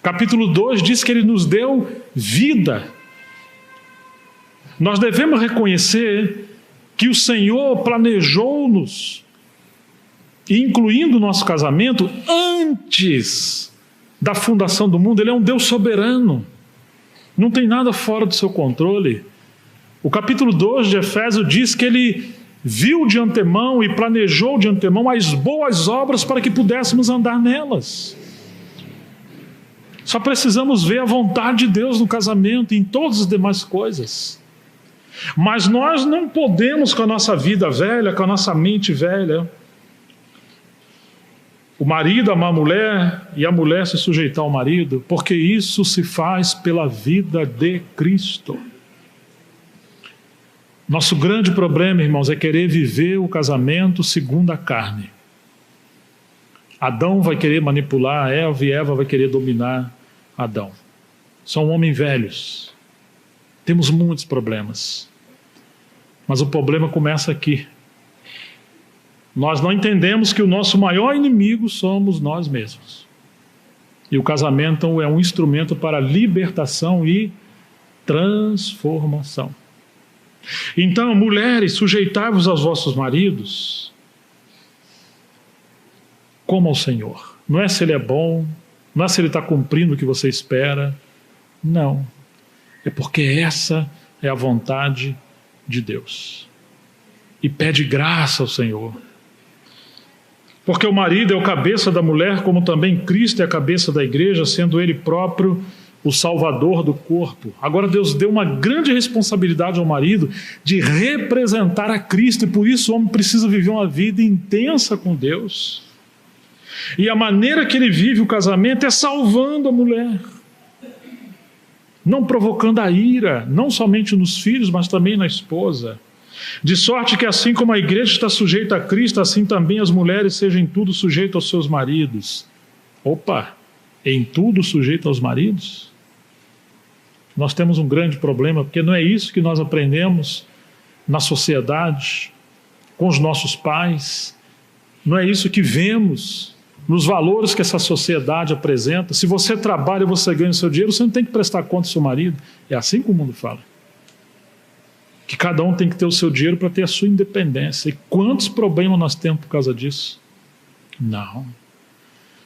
Capítulo 2 diz que ele nos deu vida. Nós devemos reconhecer que o Senhor planejou-nos, incluindo o nosso casamento, antes da fundação do mundo. Ele é um Deus soberano. Não tem nada fora do seu controle. O capítulo 2 de Efésios diz que ele viu de antemão e planejou de antemão as boas obras para que pudéssemos andar nelas. Só precisamos ver a vontade de Deus no casamento e em todas as demais coisas. Mas nós não podemos, com a nossa vida velha, com a nossa mente velha, o marido amar a mulher e a mulher se sujeitar ao marido, porque isso se faz pela vida de Cristo. Nosso grande problema, irmãos, é querer viver o casamento segundo a carne. Adão vai querer manipular Eva e Eva vai querer dominar Adão. São homens velhos. Temos muitos problemas. Mas o problema começa aqui. Nós não entendemos que o nosso maior inimigo somos nós mesmos. E o casamento é um instrumento para libertação e transformação. Então, mulheres, sujeitai-vos aos vossos maridos como ao Senhor. Não é se ele é bom, não é se ele está cumprindo o que você espera. Não. É porque essa é a vontade de Deus. E pede graça ao Senhor. Porque o marido é o cabeça da mulher, como também Cristo é a cabeça da igreja, sendo ele próprio o salvador do corpo. Agora Deus deu uma grande responsabilidade ao marido de representar a Cristo, e por isso o homem precisa viver uma vida intensa com Deus. E a maneira que ele vive o casamento é salvando a mulher, não provocando a ira, não somente nos filhos, mas também na esposa. De sorte que assim como a igreja está sujeita a Cristo, assim também as mulheres sejam em tudo sujeitas aos seus maridos. Opa, em tudo sujeito aos maridos? Nós temos um grande problema, porque não é isso que nós aprendemos na sociedade, com os nossos pais, não é isso que vemos nos valores que essa sociedade apresenta. Se você trabalha e você ganha o seu dinheiro, você não tem que prestar conta ao seu marido. É assim que o mundo fala. Que cada um tem que ter o seu dinheiro para ter a sua independência. E quantos problemas nós temos por causa disso? Não.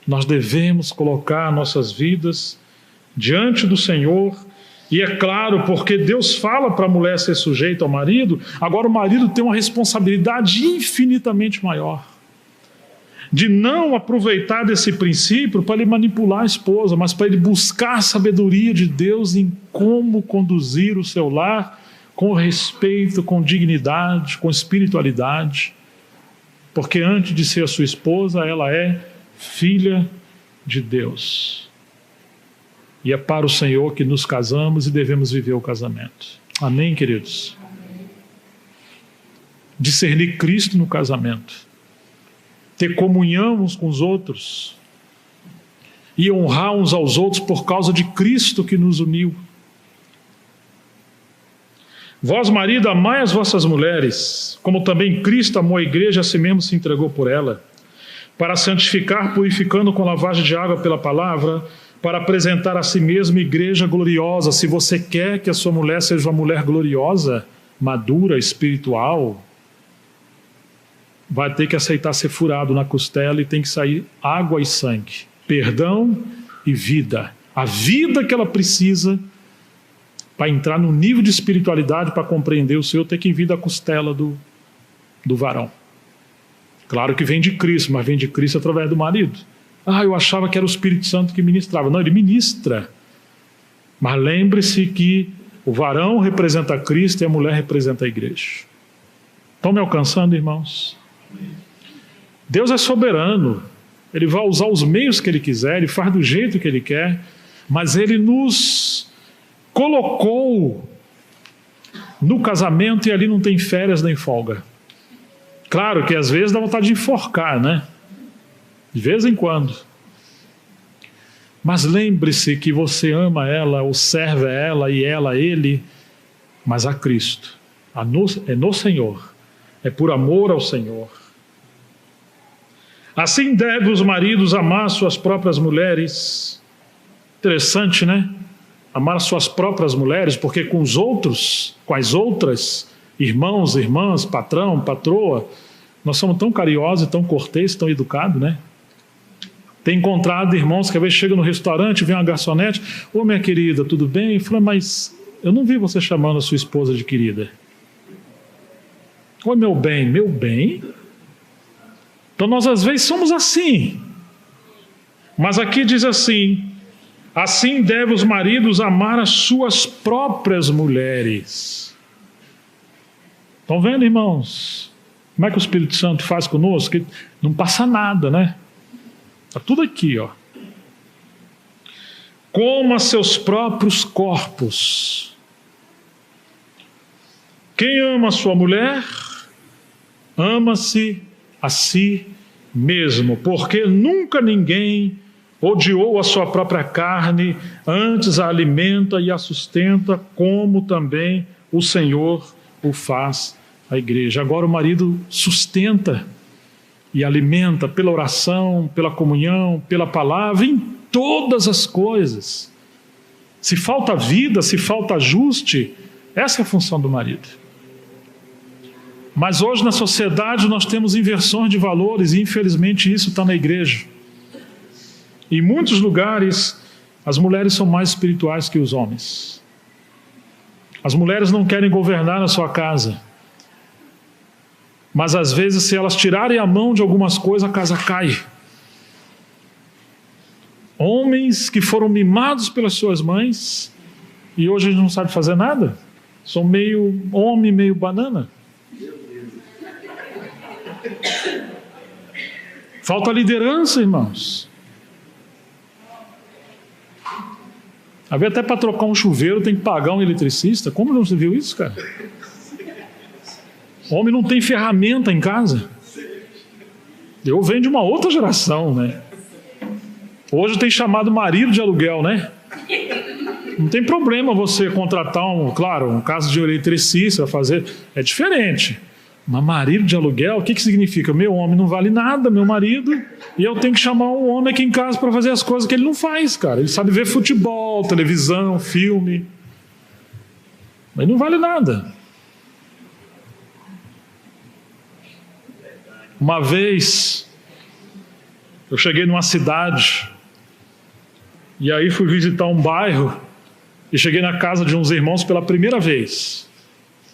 Nós devemos colocar nossas vidas diante do Senhor. E é claro, porque Deus fala para a mulher ser sujeita ao marido, agora o marido tem uma responsabilidade infinitamente maior. De não aproveitar desse princípio para ele manipular a esposa, mas para ele buscar a sabedoria de Deus em como conduzir o seu lar com respeito, com dignidade, com espiritualidade. Porque antes de ser a sua esposa, ela é filha de Deus. E é para o Senhor que nos casamos e devemos viver o casamento. Amém, queridos? Discernir Cristo no casamento. Ter comunhão uns com os outros. E honrar uns aos outros por causa de Cristo que nos uniu. Vós, marido, amai as vossas mulheres, como também Cristo amou a igreja, a si mesmo se entregou por ela, para santificar, purificando com lavagem de água pela palavra, para apresentar a si mesmo igreja gloriosa. Se você quer que a sua mulher seja uma mulher gloriosa, madura, espiritual, vai ter que aceitar ser furado na costela e tem que sair água e sangue, perdão e vida. A vida que ela precisa para entrar no nível de espiritualidade, para compreender o Senhor, tem que vir da costela do varão. Claro que vem de Cristo, mas vem de Cristo através do marido. Eu achava que era o Espírito Santo que ministrava. Não, ele ministra. Mas lembre-se que O varão representa Cristo e a mulher representa a igreja. Estão me alcançando, irmãos? Deus é soberano. Ele vai usar os meios que Ele quiser, Ele faz do jeito que Ele quer, mas Ele nos colocou no casamento e ali não tem férias nem folga. Claro que às vezes dá vontade de enforcar, né? De vez em quando. Mas lembre-se que você ama ela, ou serve a ela e ela a Ele, mas a Cristo. É no Senhor. É por amor ao Senhor. Assim devem os maridos amar suas próprias mulheres. Interessante, né? Amar suas próprias mulheres, porque com os outros, com as outras, irmãos, irmãs, patrão, patroa, nós somos tão carinhosos, tão corteses, tão educados, né? Tem encontrado irmãos que às vezes chegam no restaurante, vem uma garçonete, ô minha querida, tudo bem? Fala, mas eu não vi você chamando a sua esposa de querida. Oi, meu bem, meu bem? Então nós às vezes somos assim. Mas aqui diz assim, assim devem os maridos amar as suas próprias mulheres. Estão vendo, irmãos? Como é que o Espírito Santo faz conosco? Que não passa nada, né? Está tudo aqui, ó. Como a seus próprios corpos. Quem ama a sua mulher, ama-se a si mesmo, porque nunca ninguém odiou a sua própria carne, antes a alimenta e a sustenta, como também o Senhor o faz à igreja. Agora o marido sustenta e alimenta pela oração, pela comunhão, pela palavra, em todas as coisas. Se falta vida, se falta ajuste, essa é a função do marido. Mas hoje na sociedade nós temos inversões de valores e infelizmente isso está na igreja. Em muitos lugares as mulheres são mais espirituais que os homens. As mulheres não querem governar na sua casa. Mas às vezes se elas tirarem a mão de algumas coisas, a casa cai. Homens que foram mimados pelas suas mães e hoje não sabem fazer nada. São meio homem, meio banana. Falta liderança, irmãos. Às vezes até para trocar um chuveiro tem que pagar um eletricista. Como não se viu isso, cara? O homem não tem ferramenta em casa. Eu venho de uma outra geração, né? Hoje tem chamado marido de aluguel, né? Não tem problema você contratar um caso de eletricista, fazer. É diferente. Mas marido de aluguel, o que significa? Meu homem não vale nada, meu marido, e eu tenho que chamar um homem aqui em casa para fazer as coisas que ele não faz, cara. Ele sabe ver futebol, televisão, filme. Mas não vale nada. Uma vez, eu cheguei numa cidade, e aí fui visitar um bairro, e cheguei na casa de uns irmãos pela primeira vez.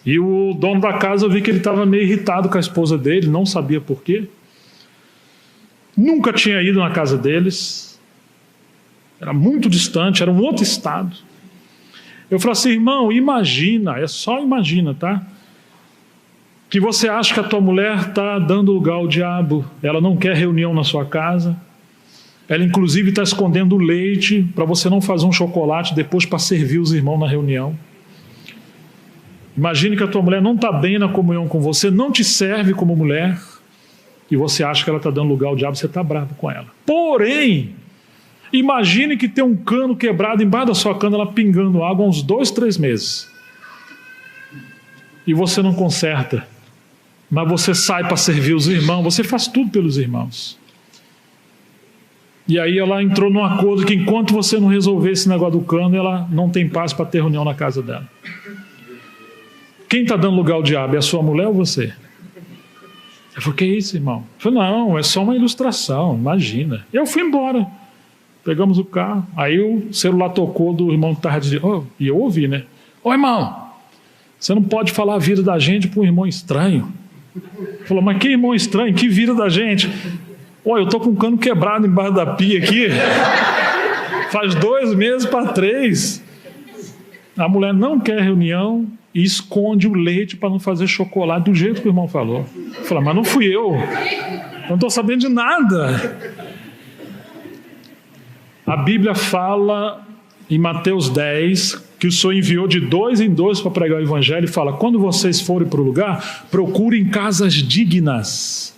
E o dono da casa, eu vi que ele estava meio irritado com a esposa dele, não sabia por quê. Nunca tinha ido na casa deles. Era muito distante, era um outro estado. Eu falei assim, irmão, imagina, é só imagina, tá? Que você acha que a tua mulher está dando lugar ao diabo, ela não quer reunião na sua casa, ela inclusive está escondendo o leite para você não fazer um chocolate depois para servir os irmãos na reunião. Imagine que a tua mulher não está bem na comunhão com você, não te serve como mulher, e você acha que ela está dando lugar ao diabo, você está bravo com ela. Porém, imagine que tem um cano quebrado embaixo da sua cana, ela pingando água há uns 2, 3 meses. E você não conserta, mas você sai para servir os irmãos, você faz tudo pelos irmãos. E aí ela entrou num acordo que enquanto você não resolver esse negócio do cano, ela não tem paz para ter reunião na casa dela. Quem está dando lugar ao diabo? É a sua mulher ou você? Eu falei, que é isso, irmão? Eu falei, não, é só uma ilustração, imagina. Eu fui embora. Pegamos o carro. Aí o celular tocou do irmão que estava dizendo, e eu ouvi, né? Ô, irmão, você não pode falar a vida da gente para um irmão estranho. Ele falou, mas que irmão estranho? Que vida da gente? Ô, eu estou com um cano quebrado embaixo da pia aqui. Faz 2 meses para 3. A mulher não quer reunião e esconde o leite para não fazer chocolate do jeito que o irmão falou. Fala, mas não fui eu não estou sabendo de nada. A Bíblia fala em Mateus 10 que o Senhor enviou de 2 em 2 para pregar o evangelho e fala, quando vocês forem para o lugar, procurem casas dignas.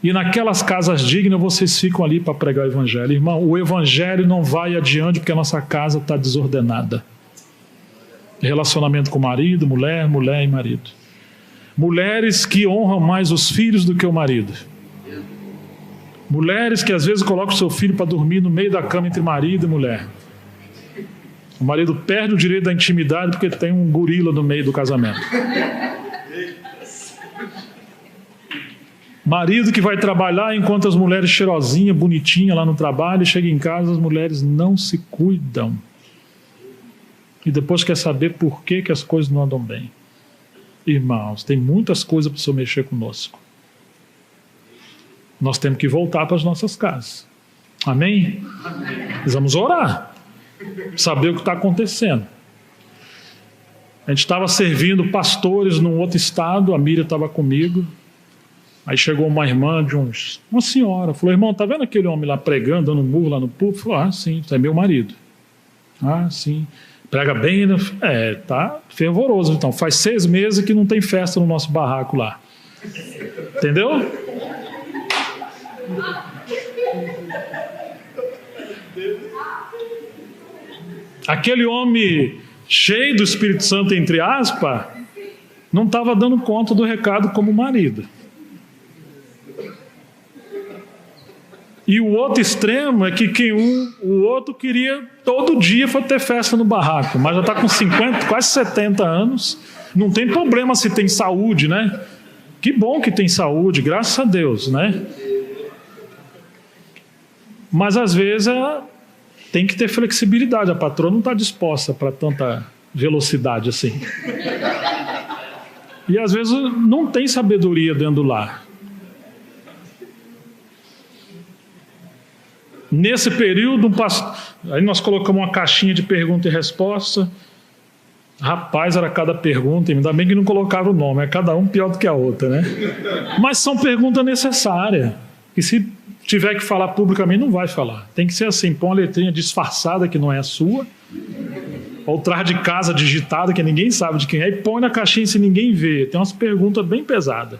E naquelas casas dignas vocês ficam ali para pregar o evangelho. Irmão, o evangelho não vai adiante porque a nossa casa está desordenada. Relacionamento com marido, mulher, mulher e marido. Mulheres que honram mais os filhos do que o marido. Mulheres que às vezes colocam o seu filho para dormir no meio da cama entre marido e mulher. O marido perde o direito da intimidade porque tem um gorila no meio do casamento. Marido que vai trabalhar enquanto as mulheres cheirosinhas, bonitinhas lá no trabalho, e chega em casa, as mulheres não se cuidam. E depois quer saber por que as coisas não andam bem. Irmãos, tem muitas coisas para o Senhor mexer conosco. Nós temos que voltar para as nossas casas. Amém? Nós vamos orar. Saber o que está acontecendo. A gente estava servindo pastores num outro estado, a Miriam estava comigo. Aí chegou uma irmã uma senhora, falou, irmão, tá vendo aquele homem lá pregando, dando um murro lá no púlpito? Falou, sim, isso é meu marido. Sim. Prega bem, né? Tá fervoroso. Então, faz 6 meses que não tem festa no nosso barraco lá. Entendeu? Aquele homem cheio do Espírito Santo, entre aspas, não estava dando conta do recado como marido. E o outro extremo é que o outro queria todo dia ter festa no barraco, mas já está com 50, quase 70 anos, não tem problema se tem saúde, né? Que bom que tem saúde, graças a Deus, né? Mas às vezes tem que ter flexibilidade, a patroa não está disposta para tanta velocidade assim. E às vezes não tem sabedoria dentro do lar. Nesse período, aí nós colocamos uma caixinha de pergunta e resposta. Rapaz, era cada pergunta, ainda bem que não colocava o nome, é cada um pior do que a outra, né? Mas são perguntas necessárias, que se tiver que falar publicamente, não vai falar. Tem que ser assim, põe uma letrinha disfarçada que não é a sua, ou traz de casa digitada que ninguém sabe de quem é, e põe na caixinha se ninguém vê. Tem umas perguntas bem pesadas.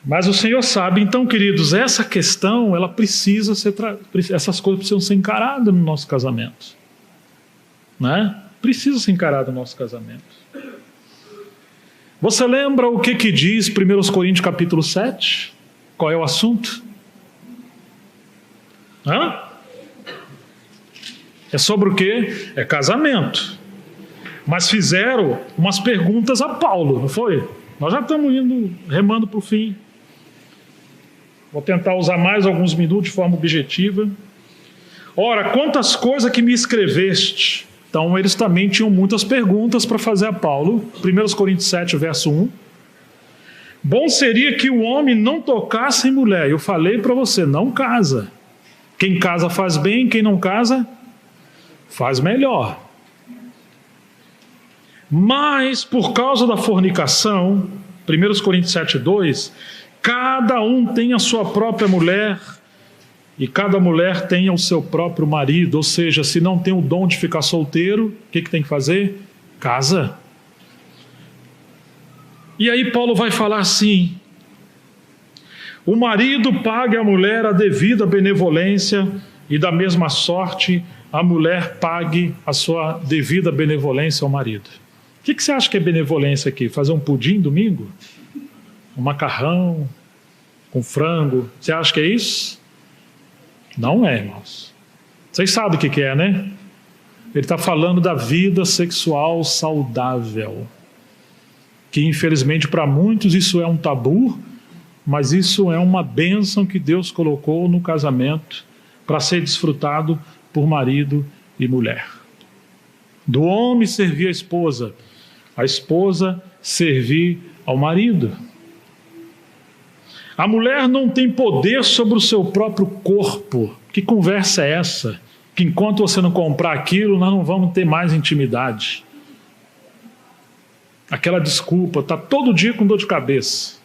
Mas o Senhor sabe. Então, queridos, essa questão, ela precisa ser essas coisas precisam ser encaradas no nosso casamento, né? Precisa ser encarado no nosso casamento. Você lembra o que diz 1 Coríntios capítulo 7? Qual é o assunto? É sobre o quê? É casamento. Mas fizeram umas perguntas a Paulo, não foi? Nós já estamos remando para o fim. Vou tentar usar mais alguns minutos de forma objetiva. Ora, quantas coisas que me escreveste. Então, eles também tinham muitas perguntas para fazer a Paulo. 1 Coríntios 7, verso 1. Bom seria que o homem não tocasse em mulher. Eu falei para você, não casa. Quem casa faz bem, quem não casa, faz melhor. Mas, por causa da fornicação, 1 Coríntios 7, 2, cada um tem a sua própria mulher e cada mulher tem o seu próprio marido. Ou seja, se não tem o dom de ficar solteiro, o que tem que fazer? Casa. E aí Paulo vai falar assim: o marido pague à mulher a devida benevolência e da mesma sorte a mulher pague a sua devida benevolência ao marido. O que você acha que é benevolência aqui? Fazer um pudim domingo? Um macarrão com frango? Você acha que é isso? Não é, irmãos. Vocês sabem o que é, né? Ele está falando da vida sexual saudável. Que infelizmente para muitos isso é um tabu, mas isso é uma bênção que Deus colocou no casamento para ser desfrutado por marido e mulher. Do homem servir a esposa servir ao marido. A mulher não tem poder sobre o seu próprio corpo. Que conversa é essa? que enquanto você não comprar aquilo, nós não vamos ter mais intimidade. Aquela desculpa, está todo dia com dor de cabeça.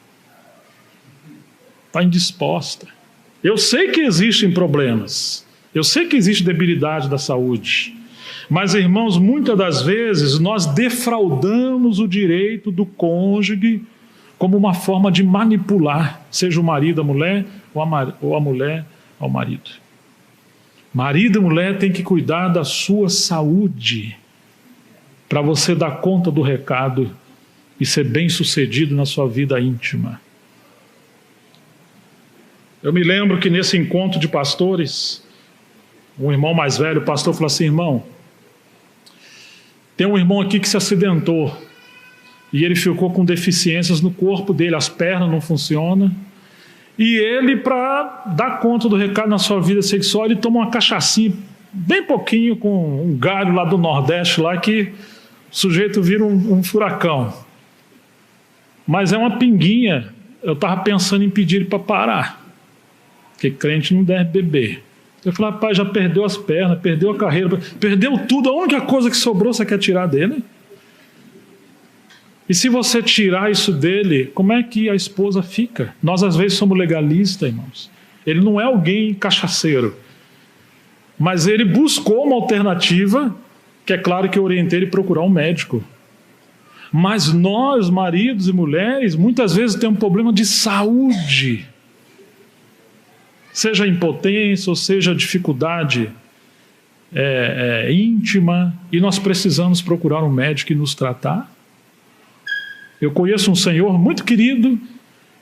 Está indisposta. Eu sei que existem problemas. Eu sei que existe debilidade da saúde. Mas, irmãos, muitas das vezes nós defraudamos o direito do cônjuge como uma forma de manipular, seja o marido a mulher ou a mulher ao marido. Marido e mulher têm que cuidar da sua saúde para você dar conta do recado e ser bem-sucedido na sua vida íntima. Eu me lembro que nesse encontro de pastores, um irmão mais velho, o pastor falou assim: irmão, tem um irmão aqui que se acidentou e ele ficou com deficiências no corpo dele, as pernas não funcionam, e ele, para dar conta do recado na sua vida sexual, ele toma uma cachaçinha bem pouquinho com um galho lá do Nordeste, lá que o sujeito vira um furacão. Mas é uma pinguinha. Eu estava pensando em pedir ele para parar, porque crente não deve beber. Eu falei: rapaz, já perdeu as pernas, perdeu a carreira, perdeu tudo, a única coisa que sobrou você quer tirar dele? E se você tirar isso dele, como é que a esposa fica? Nós às vezes somos legalistas, irmãos. Ele não é alguém cachaceiro, mas ele buscou uma alternativa, que é claro que eu orientei ele a procurar um médico. Mas nós, maridos e mulheres, muitas vezes temos um problema de saúde, seja impotência ou seja dificuldade íntima, e nós precisamos procurar um médico e nos tratar. Eu conheço um senhor muito querido,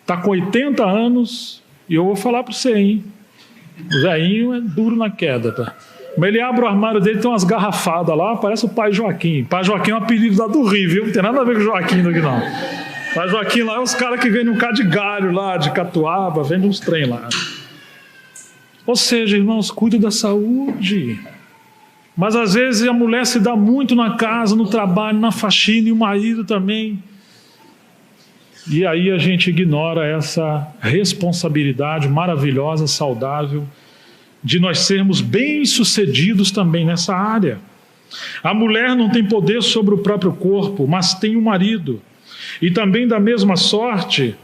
está com 80 anos, e eu vou falar para você, hein? O velhinho é duro na queda, tá? Mas ele abre o armário dele, tem umas garrafadas lá, parece o pai Joaquim. Pai Joaquim é um apelido lá do Rio, viu? Não tem nada a ver com o Joaquim daqui, não. Pai Joaquim lá é os caras que vendem um cá de galho lá, de catuaba, vendem uns trem lá. Ou seja, irmãos, cuida da saúde. Mas às vezes a mulher se dá muito na casa, no trabalho, na faxina, e o marido também. E aí a gente ignora essa responsabilidade maravilhosa, saudável, de nós sermos bem-sucedidos também nessa área. A mulher não tem poder sobre o próprio corpo, mas tem o marido. E também da mesma sorte,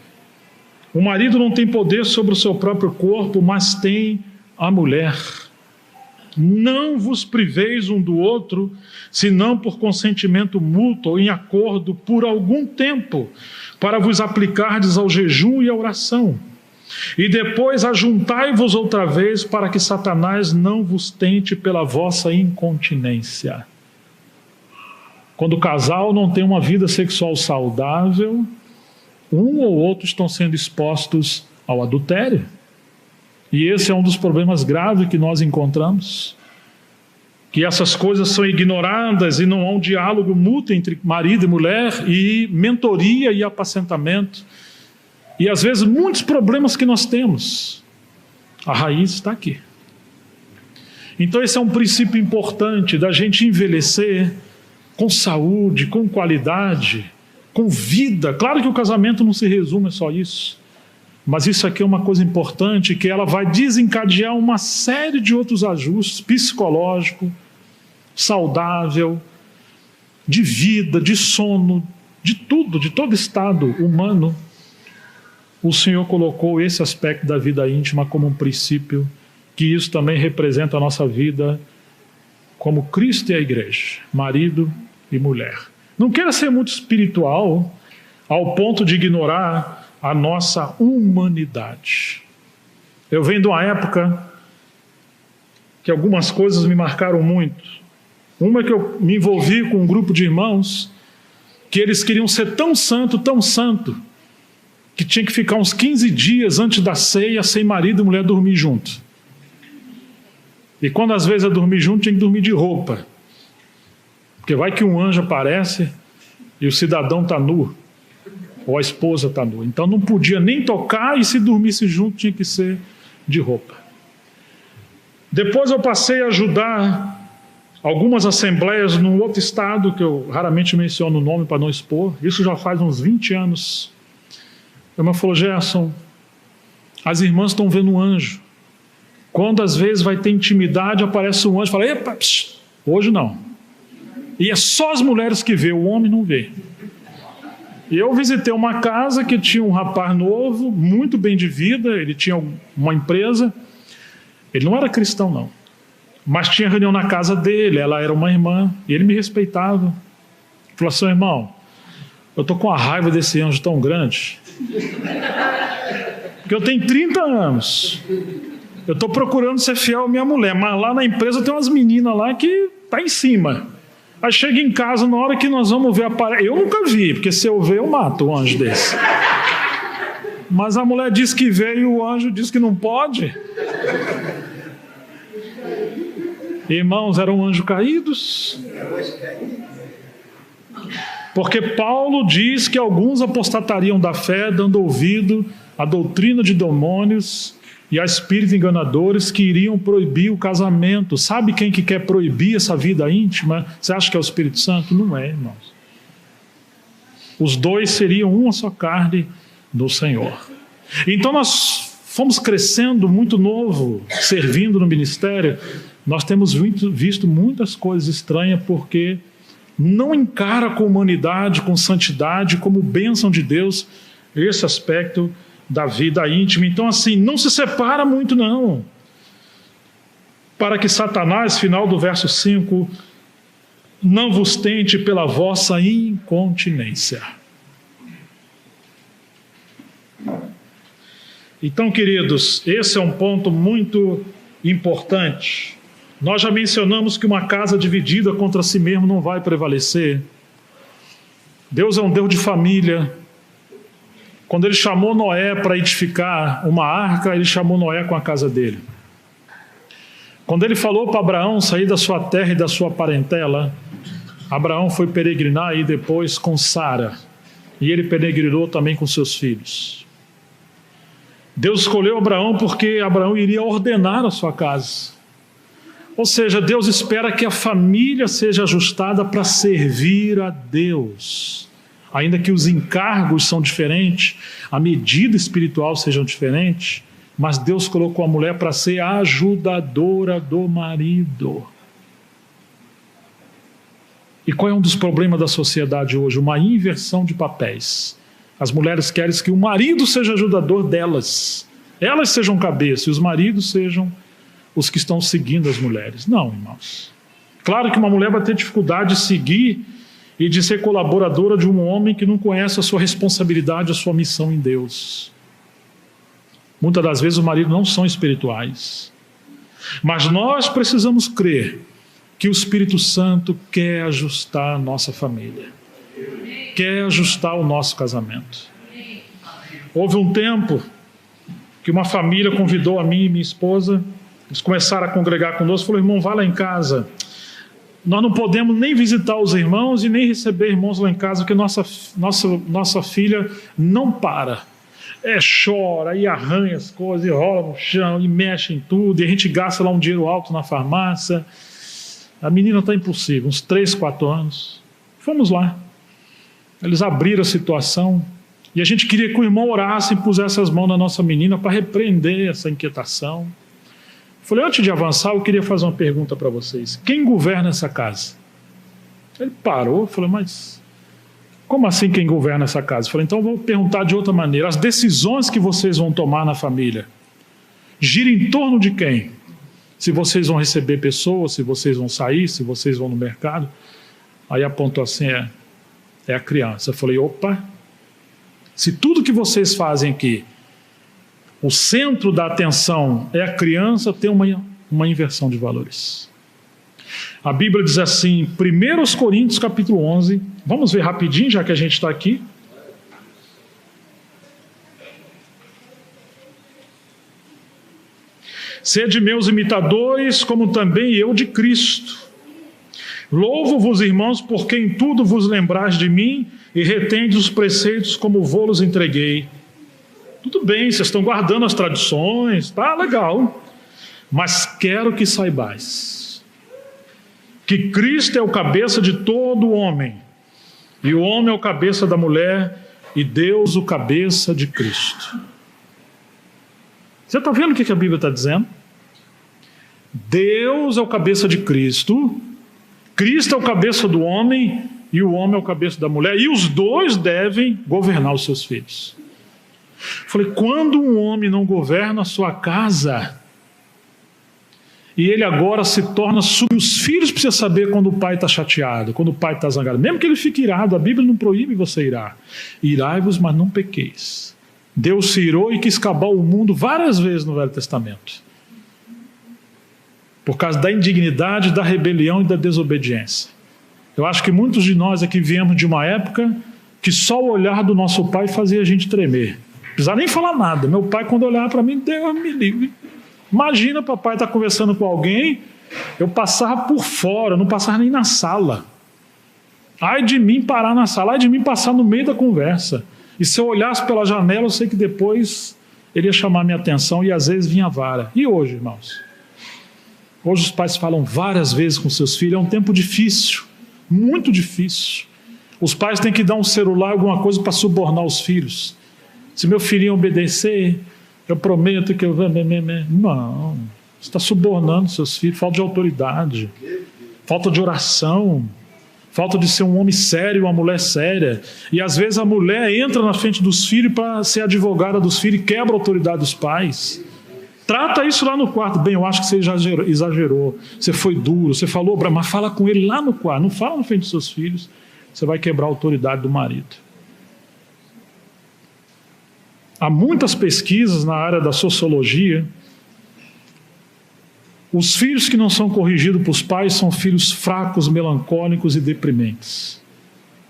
o marido não tem poder sobre o seu próprio corpo, mas tem a mulher. Não vos priveis um do outro, senão por consentimento mútuo, em acordo por algum tempo, para vos aplicardes ao jejum e à oração. E depois ajuntai-vos outra vez, para que Satanás não vos tente pela vossa incontinência. Quando o casal não tem uma vida sexual saudável, um ou outro estão sendo expostos ao adultério. E esse é um dos problemas graves que nós encontramos, que essas coisas são ignoradas e não há um diálogo mútuo entre marido e mulher, e mentoria e apacentamento. E às vezes muitos problemas que nós temos, a raiz está aqui. Então esse é um princípio importante da gente envelhecer com saúde, com qualidade, com vida. Claro que o casamento não se resume a só isso, mas isso aqui é uma coisa importante, que ela vai desencadear uma série de outros ajustes psicológico, saudável, de vida, de sono, de tudo, de todo estado humano. O Senhor colocou esse aspecto da vida íntima como um princípio, que isso também representa a nossa vida como Cristo e a igreja, marido e mulher. Não queira ser muito espiritual ao ponto de ignorar a nossa humanidade. Eu venho de uma época que algumas coisas me marcaram muito. Uma é que eu me envolvi com um grupo de irmãos que eles queriam ser tão santo, que tinha que ficar uns 15 dias antes da ceia sem marido e mulher dormir junto. E quando às vezes eu dormir junto, tinha que dormir de roupa, porque vai que um anjo aparece e o cidadão está nu, ou a esposa está nua. Então não podia nem tocar, e se dormisse junto tinha que ser de roupa. Depois eu passei a ajudar algumas assembleias num outro estado, que eu raramente menciono o nome para não expor. Isso já faz uns 20 anos. A irmã falou: Gerson, as irmãs estão vendo um anjo. Quando às vezes vai ter intimidade, aparece um anjo e fala: epa, psh, hoje não. E é só as mulheres que vê, o homem não vê. Eu visitei uma casa que tinha um rapaz novo, muito bem de vida, ele tinha uma empresa, ele não era cristão não, mas tinha reunião na casa dele, ela era uma irmã, e ele me respeitava. Falou assim: irmão, eu estou com a raiva desse anjo tão grande, porque eu tenho 30 anos, eu estou procurando ser fiel à minha mulher, mas lá na empresa tem umas meninas lá que tá em cima. Aí chega em casa, na hora que nós vamos ver a eu nunca vi, porque se eu ver eu mato um anjo desse. Mas a mulher disse que veio e o anjo disse que não pode. Irmãos, eram anjos caídos. Porque Paulo diz que alguns apostatariam da fé, dando ouvido à doutrina de demônios e a espíritos enganadores que iriam proibir o casamento. Sabe quem que quer proibir essa vida íntima? Você acha que é o Espírito Santo? Não é, irmãos. Os dois seriam uma só carne do Senhor. Então nós fomos crescendo muito novo, servindo no ministério. Nós temos visto muitas coisas estranhas porque não encara com humanidade, com santidade, como bênção de Deus, esse aspecto da vida íntima. Então assim, não se separa muito não, para que Satanás, final do verso 5, não vos tente pela vossa incontinência. Então, queridos, esse é um ponto muito importante. Nós já mencionamos que uma casa dividida contra si mesmo não vai prevalecer. Deus é um Deus de família. Quando ele chamou Noé para edificar uma arca, ele chamou Noé com a casa dele. Quando ele falou para Abraão sair da sua terra e da sua parentela, Abraão foi peregrinar aí depois com Sara. E ele peregrinou também com seus filhos. Deus escolheu Abraão porque Abraão iria ordenar a sua casa. Ou seja, Deus espera que a família seja ajustada para servir a Deus. Ainda que os encargos são diferentes, a medida espiritual seja diferente, mas Deus colocou a mulher para ser a ajudadora do marido. E qual é um dos problemas da sociedade hoje? Uma inversão de papéis. As mulheres querem que o marido seja ajudador delas. Elas sejam cabeça e os maridos sejam os que estão seguindo as mulheres. Não, irmãos. Claro que uma mulher vai ter dificuldade de seguir e de ser colaboradora de um homem que não conhece a sua responsabilidade, a sua missão em Deus. Muitas das vezes os maridos não são espirituais. Mas nós precisamos crer que o Espírito Santo quer ajustar a nossa família. Quer ajustar o nosso casamento. Houve um tempo que uma família convidou a mim e minha esposa, eles começaram a congregar conosco, falou: irmão, vá lá em casa. Nós não podemos nem visitar os irmãos e nem receber irmãos lá em casa, porque nossa filha não para. Chora e arranha as coisas, e rola no chão, e mexe em tudo, e a gente gasta lá um dinheiro alto na farmácia. A menina está impossível, uns 3, 4 anos. Fomos lá. Eles abriram a situação e a gente queria que o irmão orasse e pusesse as mãos na nossa menina para repreender essa inquietação. Falei: antes de avançar, eu queria fazer uma pergunta para vocês. Quem governa essa casa? Ele parou, falou: mas como assim quem governa essa casa? Falei: então eu vou perguntar de outra maneira. As decisões que vocês vão tomar na família giram em torno de quem? Se vocês vão receber pessoas, se vocês vão sair, se vocês vão no mercado. Aí apontou assim: é a criança. Eu falei: opa, se tudo que vocês fazem aqui, o centro da atenção é a criança, tem uma inversão de valores. A Bíblia diz assim, 1 Coríntios capítulo 11, vamos ver rapidinho, já que a gente está aqui. Sede meus imitadores, como também eu de Cristo. Louvo-vos, irmãos, porque em tudo vos lembrais de mim e retendes os preceitos como vou-los entreguei. Tudo bem, vocês estão guardando as tradições, tá legal. Mas quero que saibais que Cristo é o cabeça de todo homem, e o homem é o cabeça da mulher, e Deus o cabeça de Cristo. Você está vendo o que a Bíblia está dizendo? Deus é o cabeça de Cristo, Cristo é o cabeça do homem e o homem é o cabeça da mulher, e os dois devem governar os seus filhos. Falei, quando um homem não governa a sua casa, e ele agora se torna os filhos precisam saber quando o pai está chateado, quando o pai está zangado, mesmo que ele fique irado, a Bíblia não proíbe você irar. Irai-vos, mas não pequeis. Deus se irou e quis acabar o mundo várias vezes no Velho Testamento, por causa da indignidade, da rebelião e da desobediência. Eu acho que muitos de nós aqui viemos de uma época que só o olhar do nosso pai fazia a gente tremer. Não precisava nem falar nada. Meu pai, quando olhava para mim, Deus me livre. Imagina papai estar conversando com alguém, eu passava por fora, não passava nem na sala. Ai de mim parar na sala, ai de mim passar no meio da conversa. E se eu olhasse pela janela, eu sei que depois ele ia chamar minha atenção e às vezes vinha a vara. E hoje, irmãos? Hoje os pais falam várias vezes com seus filhos, é um tempo difícil, muito difícil. Os pais têm que dar um celular, alguma coisa para subornar os filhos. Se meu filhinho obedecer, eu prometo que eu... Não, você está subornando seus filhos, falta de autoridade, falta de oração, falta de ser um homem sério, uma mulher séria. E às vezes a mulher entra na frente dos filhos para ser advogada dos filhos e quebra a autoridade dos pais. Trata isso lá no quarto. Bem, eu acho que você exagerou, você foi duro, você falou, mas fala com ele lá no quarto, não fala na frente dos seus filhos, você vai quebrar a autoridade do marido. Há muitas pesquisas na área da sociologia. Os filhos que não são corrigidos pelos pais são filhos fracos, melancólicos e deprimentes.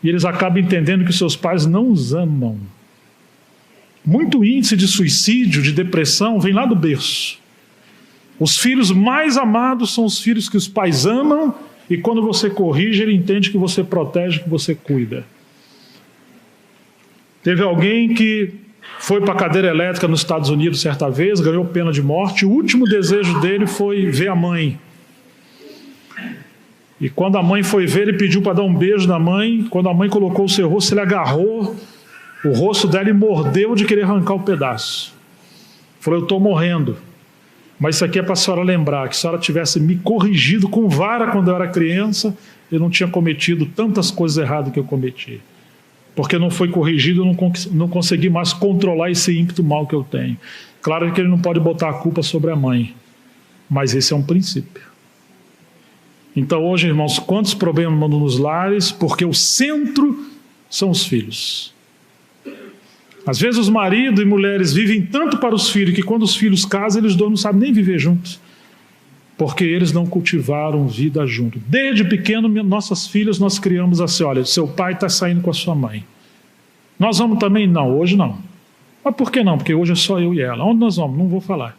E eles acabam entendendo que seus pais não os amam. Muito índice de suicídio, de depressão, vem lá do berço. Os filhos mais amados são os filhos que os pais amam, e quando você corrige, ele entende que você protege, que você cuida. Teve alguém que foi para a cadeira elétrica nos Estados Unidos certa vez, ganhou pena de morte, o último desejo dele foi ver a mãe. E quando a mãe foi ver, ele pediu para dar um beijo na mãe. Quando a mãe colocou o seu rosto, ele agarrou o rosto dela e mordeu de querer arrancar o pedaço. Falou, eu estou morrendo, mas isso aqui é para a senhora lembrar que se a senhora tivesse me corrigido com vara quando eu era criança, eu não tinha cometido tantas coisas erradas que eu cometi. Porque não foi corrigido, eu não consegui mais controlar esse ímpeto mau que eu tenho. Claro que ele não pode botar a culpa sobre a mãe, mas esse é um princípio. Então hoje, irmãos, quantos problemas nos lares, porque o centro são os filhos. Às vezes os maridos e mulheres vivem tanto para os filhos que quando os filhos casam, eles dois não sabem nem viver juntos, porque eles não cultivaram vida junto. Desde pequeno, nossas filhas nós criamos assim, olha, seu pai está saindo com a sua mãe. Nós vamos também? Não, hoje não. Mas por que não? Porque hoje é só eu e ela. Onde nós vamos? Não vou falar.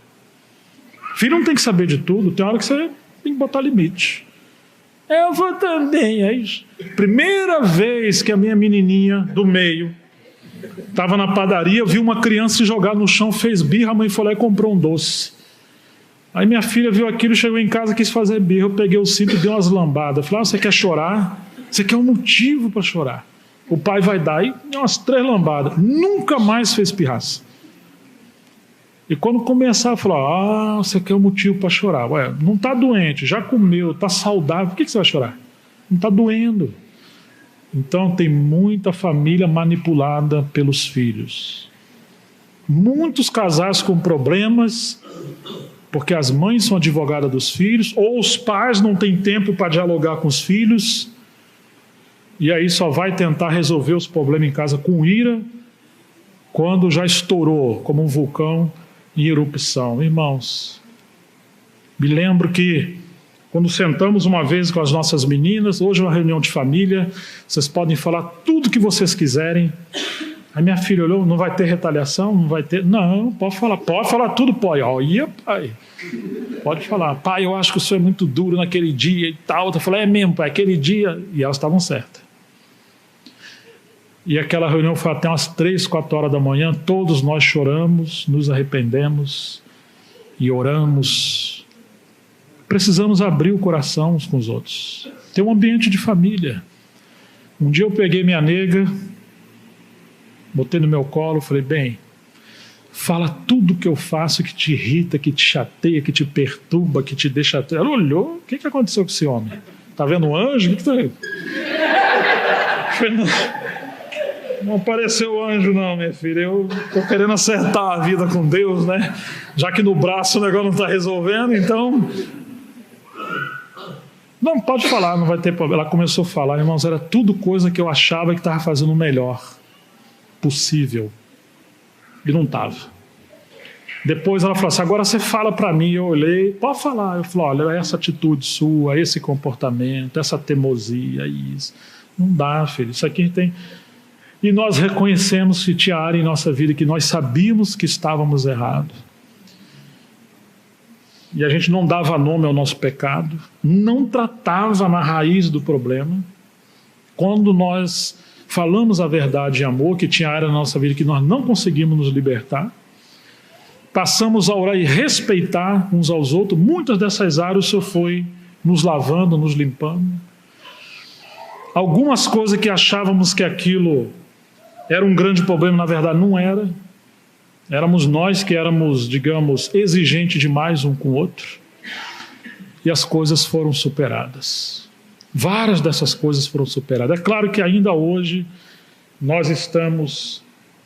Filho não tem que saber de tudo, tem hora que você tem que botar limite. Eu vou também. Primeira vez que a minha menininha do meio estava na padaria, viu uma criança se jogar no chão, fez birra, a mãe foi lá e comprou um doce. Aí minha filha viu aquilo, chegou em casa, quis fazer birra, eu peguei o cinto e dei umas lambadas. Falei, você quer chorar? Você quer um motivo para chorar? O pai vai dar, e deu umas 3 lambadas. Nunca mais fez pirraça. E quando começar a falar, você quer um motivo para chorar? Ué, não está doente, já comeu, está saudável, por que você vai chorar? Não está doendo. Então tem muita família manipulada pelos filhos. Muitos casais com problemas, porque as mães são advogadas dos filhos, ou os pais não têm tempo para dialogar com os filhos, e aí só vai tentar resolver os problemas em casa com ira, quando já estourou como um vulcão em erupção. Irmãos, me lembro que quando sentamos uma vez com as nossas meninas, hoje é uma reunião de família, vocês podem falar tudo que vocês quiserem. Aí minha filha olhou, não vai ter retaliação? Não vai ter? Não, pode falar tudo, pai. Olha, pai, pode falar. Pai, eu acho que o senhor é muito duro naquele dia e tal. Eu falei, é mesmo, pai, aquele dia. E elas estavam certas. E aquela reunião foi até umas 3, 4 horas da manhã, todos nós choramos, nos arrependemos e oramos. Precisamos abrir o coração uns com os outros. Ter um ambiente de família. Um dia eu peguei minha nega, botei no meu colo, falei, bem, fala tudo que eu faço que te irrita, que te chateia, que te perturba, que te deixa... Ela olhou, o que aconteceu com esse homem? Está vendo um anjo? O que está... Não apareceu anjo não, minha filha. Eu estou querendo acertar a vida com Deus, né? Já que no braço o negócio não está resolvendo, então... Não, pode falar, não vai ter problema. Ela começou a falar, irmãos, era tudo coisa que eu achava que estava fazendo o melhor possível. E não estava. Depois ela falou assim, agora você fala para mim. Eu olhei, pode falar. Eu falei, olha, essa atitude sua, esse comportamento, essa teimosia, isso. Não dá, filho, isso aqui tem... E nós reconhecemos que tinha área em nossa vida que nós sabíamos que estávamos errados. E a gente não dava nome ao nosso pecado, não tratava na raiz do problema. Quando nós falamos a verdade em amor, que tinha área na nossa vida que nós não conseguimos nos libertar, passamos a orar e respeitar uns aos outros. Muitas dessas áreas o Senhor foi nos lavando, nos limpando. Algumas coisas que achávamos que aquilo era um grande problema, na verdade não era. Éramos nós que éramos, digamos, exigentes demais um com o outro. E as coisas foram superadas. Várias dessas coisas foram superadas. É claro que ainda hoje nós estamos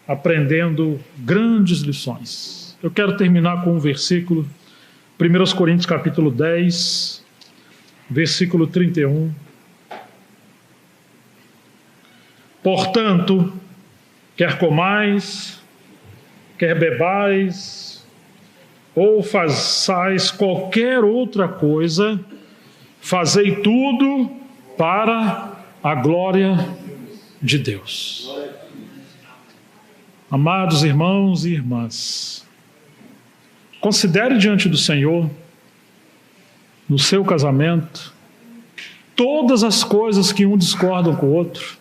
aprendendo grandes lições. Eu quero terminar com um versículo, 1 Coríntios capítulo 10, versículo 31. Portanto, quer comais, quer bebais, ou façais qualquer outra coisa, fazei tudo para a glória de Deus. Amados irmãos e irmãs, considere diante do Senhor, no seu casamento, todas as coisas que um discordam com o outro,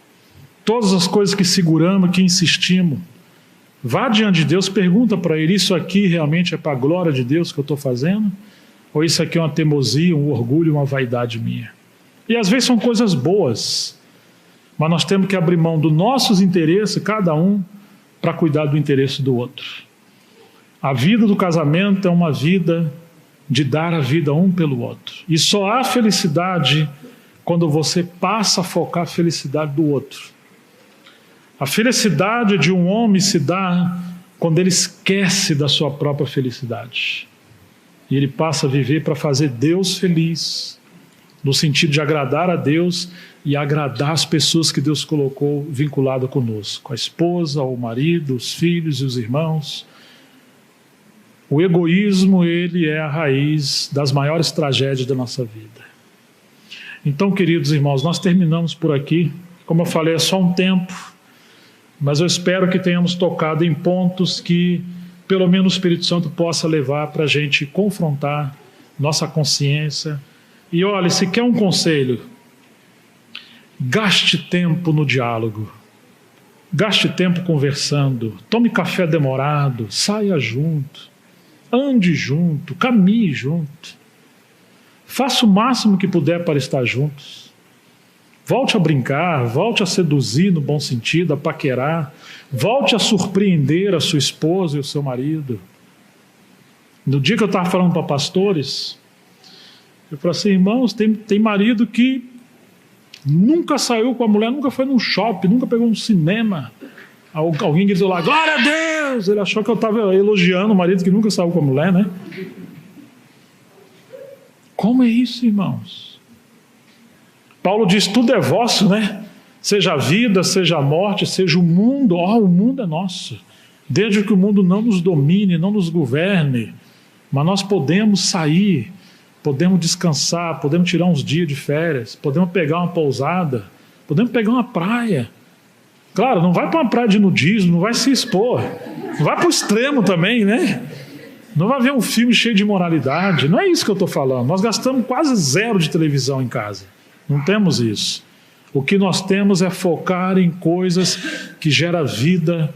todas as coisas que seguramos, que insistimos. Vá diante de Deus, pergunta para Ele, isso aqui realmente é para a glória de Deus que eu estou fazendo? Ou isso aqui é uma teimosia, um orgulho, uma vaidade minha? E às vezes são coisas boas, mas nós temos que abrir mão dos nossos interesses, cada um, para cuidar do interesse do outro. A vida do casamento é uma vida de dar a vida um pelo outro. E só há felicidade quando você passa a focar a felicidade do outro. A felicidade de um homem se dá quando ele esquece da sua própria felicidade. E ele passa a viver para fazer Deus feliz, no sentido de agradar a Deus e agradar as pessoas que Deus colocou vinculadas conosco, a esposa, o marido, os filhos e os irmãos. O egoísmo, ele é a raiz das maiores tragédias da nossa vida. Então, queridos irmãos, nós terminamos por aqui. Como eu falei, é só um tempo, mas eu espero que tenhamos tocado em pontos que, pelo menos, o Espírito Santo possa levar para a gente confrontar nossa consciência. E olha, se quer um conselho, gaste tempo no diálogo, gaste tempo conversando, tome café demorado, saia junto, ande junto, caminhe junto, faça o máximo que puder para estar juntos. Volte a brincar, volte a seduzir no bom sentido, a paquerar, volte a surpreender a sua esposa e o seu marido. No dia que eu estava falando para pastores, eu falei assim, irmãos, tem marido que nunca saiu com a mulher, nunca foi num shopping, nunca pegou um cinema. Alguém gritou lá, glória a Deus! Ele achou que eu estava elogiando o marido que nunca saiu com a mulher, né? Como é isso, irmãos? Paulo diz, tudo é vosso, né? Seja a vida, seja a morte, seja o mundo. O mundo é nosso. Desde que o mundo não nos domine, não nos governe. Mas nós podemos sair, podemos descansar, podemos tirar uns dias de férias, podemos pegar uma pousada, podemos pegar uma praia. Claro, não vai para uma praia de nudismo, não vai se expor. Não vai para o extremo também, né? Não vai ver um filme cheio de imoralidade. Não é isso que eu estou falando. Nós gastamos quase 0 de televisão em casa. Não temos isso. O que nós temos é focar em coisas que geram vida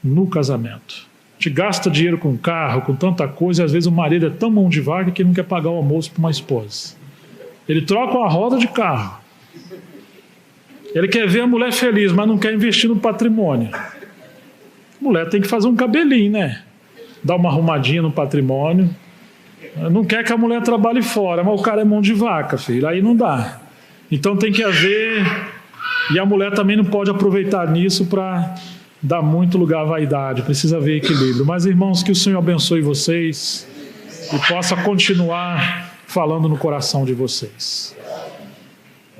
no casamento. A gente gasta dinheiro com carro, com tanta coisa, e às vezes o marido é tão mão de vaca que não quer pagar o almoço para uma esposa. Ele troca uma roda de carro. Ele quer ver a mulher feliz, mas não quer investir no patrimônio. A mulher tem que fazer um cabelinho, né? dar uma arrumadinha no patrimônio. Não quer que a mulher trabalhe fora, mas o cara é mão de vaca, filho, aí não dá. Então tem que haver... E a mulher também não pode aproveitar nisso para dar muito lugar à vaidade, precisa haver equilíbrio. Mas, irmãos, que o Senhor abençoe vocês e possa continuar falando no coração de vocês.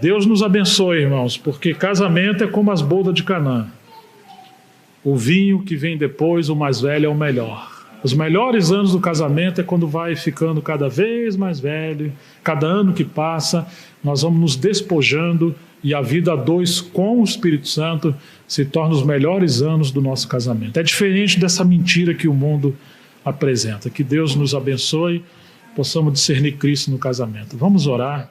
Deus nos abençoe, irmãos, porque casamento é como as bodas de Canaã. O vinho que vem depois, o mais velho, é o melhor. Os melhores anos do casamento é quando vai ficando cada vez mais velho. Cada ano que passa, nós vamos nos despojando e a vida a dois com o Espírito Santo se torna os melhores anos do nosso casamento. É diferente dessa mentira que o mundo apresenta. Que Deus nos abençoe, possamos discernir Cristo no casamento. Vamos orar.